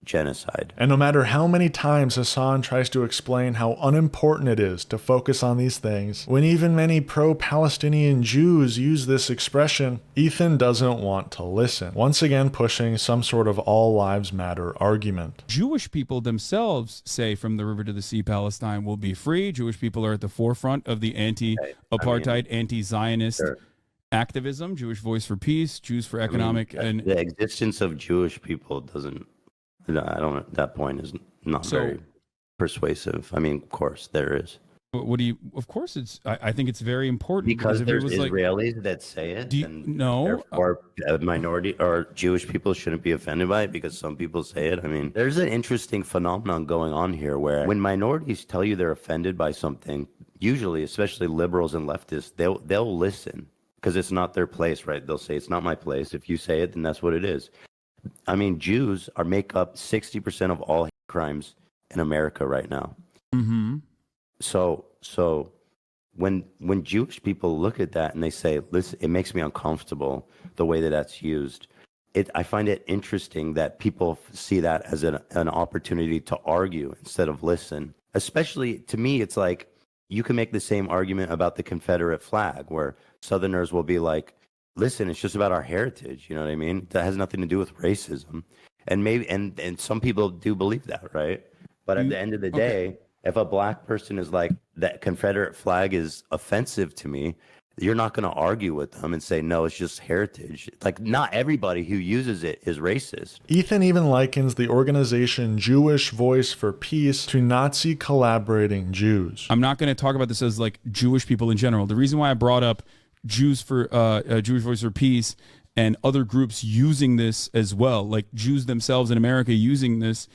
genocide. And no matter how many times Hasan tries to explain how unimportant it is to focus on these things, when even many pro-Palestinian Jews use this expression, Ethan doesn't want to listen, once again pushing some sort of all lives matter argument. Jewish people themselves say from the river to the sea, Palestine will be free. Jewish people are at the forefront of the anti-apartheid, anti-Zionist activism, Jewish Voice for Peace, Jews for Economic. And the existence of Jewish people doesn't, I don't, that point is not very persuasive. I mean, of course there is. What do you, of course it's, I think it's very important. Because if there's it was Israelis that say it, no. Therefore, a minority or Jewish people shouldn't be offended by it because some people say it. I mean, there's an interesting phenomenon going on here where when minorities tell you they're offended by something, usually, especially liberals and leftists, they'll listen because it's not their place, right? They'll say, it's not my place. If you say it, then that's what it is. I mean, Jews make up 60% of all hate crimes in America right now. Mm-hmm. So when Jewish people look at that and they say, listen, it makes me uncomfortable the way that that's used. I find it interesting that people see that as an opportunity to argue instead of listen. Especially to me, it's like you can make the same argument about the Confederate flag where Southerners will be like, listen, it's just about our heritage. You know what I mean? That has nothing to do with racism. And maybe, and some people do believe that, right? But at the end of the day, if a black person is like, that Confederate flag is offensive to me, you're not going to argue with them and say, no, it's just heritage. Like, not everybody who uses it is racist. Ethan even likens the organization Jewish Voice for Peace to Nazi collaborating Jews. I'm not going to talk about this as like Jewish people in general. The reason why I brought up Jewish Voice for Peace and other groups using this as well, like Jews themselves in America using this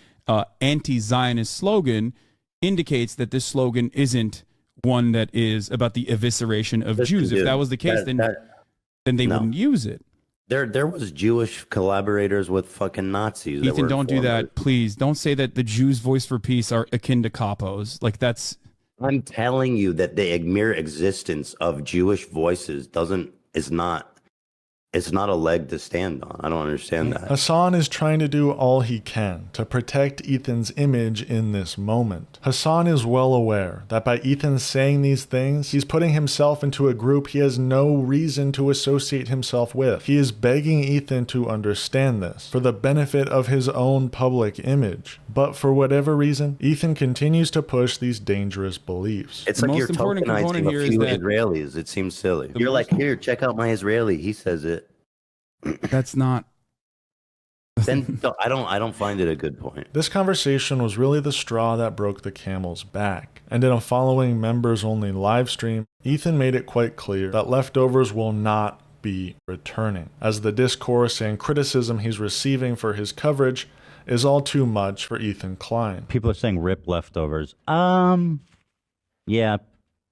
anti-Zionist slogan, indicates that this slogan isn't one that is about the evisceration of Jews. If that was the case, then they wouldn't use it. There was Jewish collaborators with fucking Nazis. Ethan, don't do that, please. Don't say that the Jews' Voice for Peace are akin to capos. Like that's. I'm telling you that the mere existence of Jewish voices it's not a leg to stand on. I don't understand that. Hasan is trying to do all he can to protect Ethan's image in this moment. Hasan is well aware that by Ethan saying these things, he's putting himself into a group he has no reason to associate himself with. He is begging Ethan to understand this for the benefit of his own public image. But for whatever reason, Ethan continues to push these dangerous beliefs. It's like you're tokenizing a few Israelis. It seems silly. You're like, here, check out my Israeli. He says it. That's not. Then I don't find it a good point. This conversation was really the straw that broke the camel's back. And in a following members-only live stream, Ethan made it quite clear that leftovers will not be returning, as the discourse and criticism he's receiving for his coverage is all too much for Ethan Klein. People are saying rip leftovers.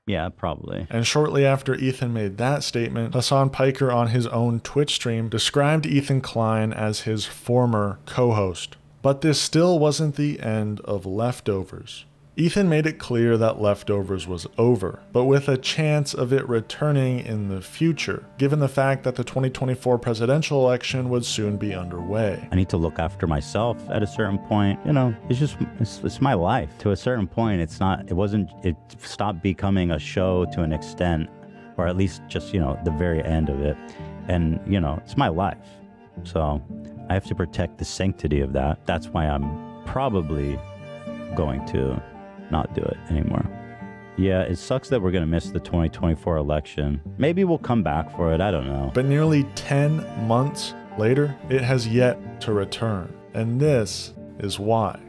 Yeah, probably. And shortly after Ethan made that statement, Hasan Piker on his own Twitch stream described Ethan Klein as his former co-host. But this still wasn't the end of leftovers. Ethan made it clear that leftovers was over, but with a chance of it returning in the future, given the fact that the 2024 presidential election would soon be underway. I need to look after myself at a certain point. You know, it's my life. To a certain point, it stopped becoming a show to an extent, or at least just, the very end of it. And, it's my life. So I have to protect the sanctity of that. That's why I'm probably going to not do it anymore. Yeah, it sucks that we're going to miss the 2024 election. Maybe we'll come back for it. I don't know. But nearly 10 months later, it has yet to return. And this is why.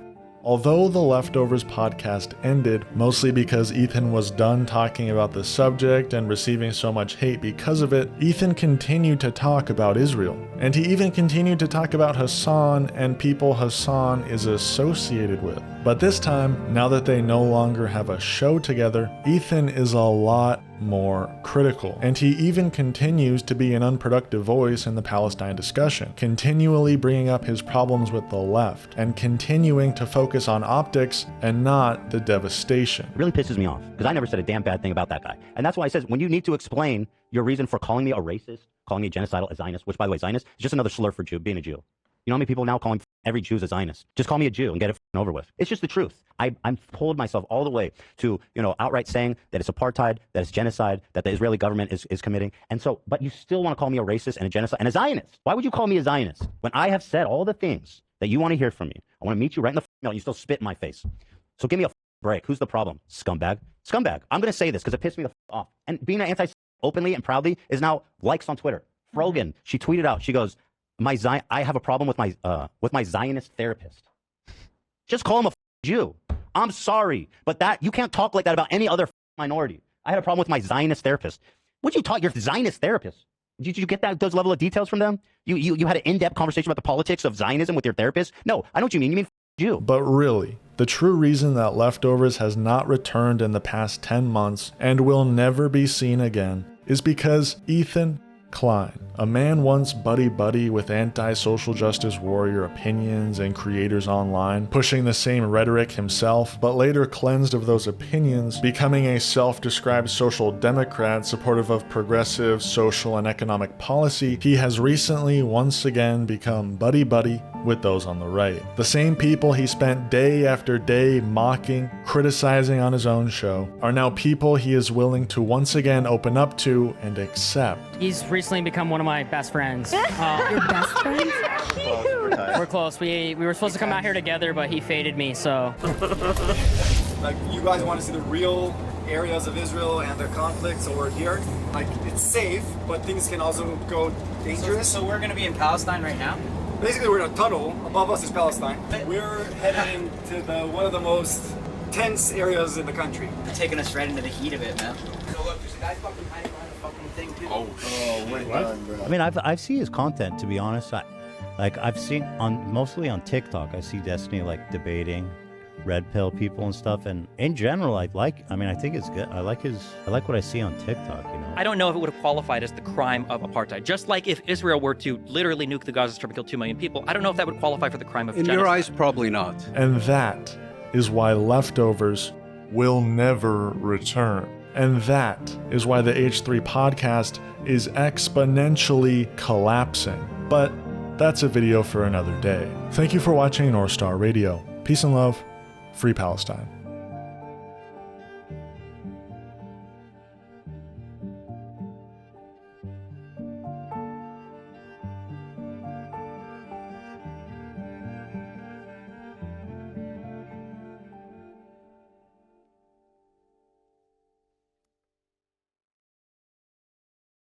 Although the Leftovers podcast ended, mostly because Ethan was done talking about the subject and receiving so much hate because of it, Ethan continued to talk about Israel. And he even continued to talk about Hasan and people Hasan is associated with. But this time, now that they no longer have a show together, Ethan is a lot more critical. And he even continues to be an unproductive voice in the Palestine discussion, continually bringing up his problems with the left and continuing to focus on optics and not the devastation. It really pisses me off because I never said a damn bad thing about that guy. And that's why I says when you need to explain your reason for calling me a racist, calling me a genocidal, a Zionist, which by the way, Zionist is just another slur for being a Jew. You know how many people now call him every Jew's a Zionist. Just call me a Jew and get it over with. It's just the truth. I'm pulled myself all the way to, outright saying that it's apartheid, that it's genocide, that the Israeli government is committing. And so, but you still want to call me a racist and a genocide and a Zionist. Why would you call me a Zionist when I have said all the things that you want to hear from me? I want to meet you right in the middle. You still spit in my face. So give me a break. Who's the problem? Scumbag. Scumbag. I'm going to say this because it pissed me the off. And being an anti openly and proudly is now likes on Twitter. Frogan, she tweeted out, she goes, I have a problem with my Zionist therapist. Just call him a Jew. I'm sorry, but you can't talk like that about any other minority. I had a problem with my Zionist therapist. What'd you talk your Zionist therapist? Did you get those level of details from them? You had an in-depth conversation about the politics of Zionism with your therapist? No, I know what you mean. You mean Jew. But really, the true reason that Leftovers has not returned in the past 10 months and will never be seen again is because Ethan Klein, a man once buddy-buddy with anti-social justice warrior opinions and creators online, pushing the same rhetoric himself, but later cleansed of those opinions, becoming a self-described social democrat supportive of progressive social and economic policy, he has recently once again become buddy-buddy with those on the right. The same people he spent day after day mocking, criticizing on his own show, are now people he is willing to once again open up to and accept. He's recently become one of my best friends. Your best friend? We're close. We were supposed to come out here together, but he faded me, so. Like, you guys want to see the real areas of Israel and the conflicts, so we're here. Like, it's safe, but things can also go dangerous. So we're going to be in Palestine right now? Basically, we're in a tunnel. Above us is Palestine. We're heading to one of the most tense areas in the country. They're taking us right into the heat of it, man. So look, there's a guy fucking hiding behind a fucking thing, too. Oh, we're done, bro. I mean, I've seen his content, to be honest. I've seen mostly on TikTok. I see Destiny debating red pill people and stuff, and in general, I think it's good. I like what I see on TikTok. I don't know if it would have qualified as the crime of apartheid. Just like if Israel were to literally nuke the Gaza Strip and kill 2 million people, I don't know if that would qualify for the crime of genocide. In your eyes, probably not. And that is why Leftovers will never return. And that is why the H3 podcast is exponentially collapsing. But that's a video for another day. Thank you for watching North Star Radio. Peace and love. Free Palestine.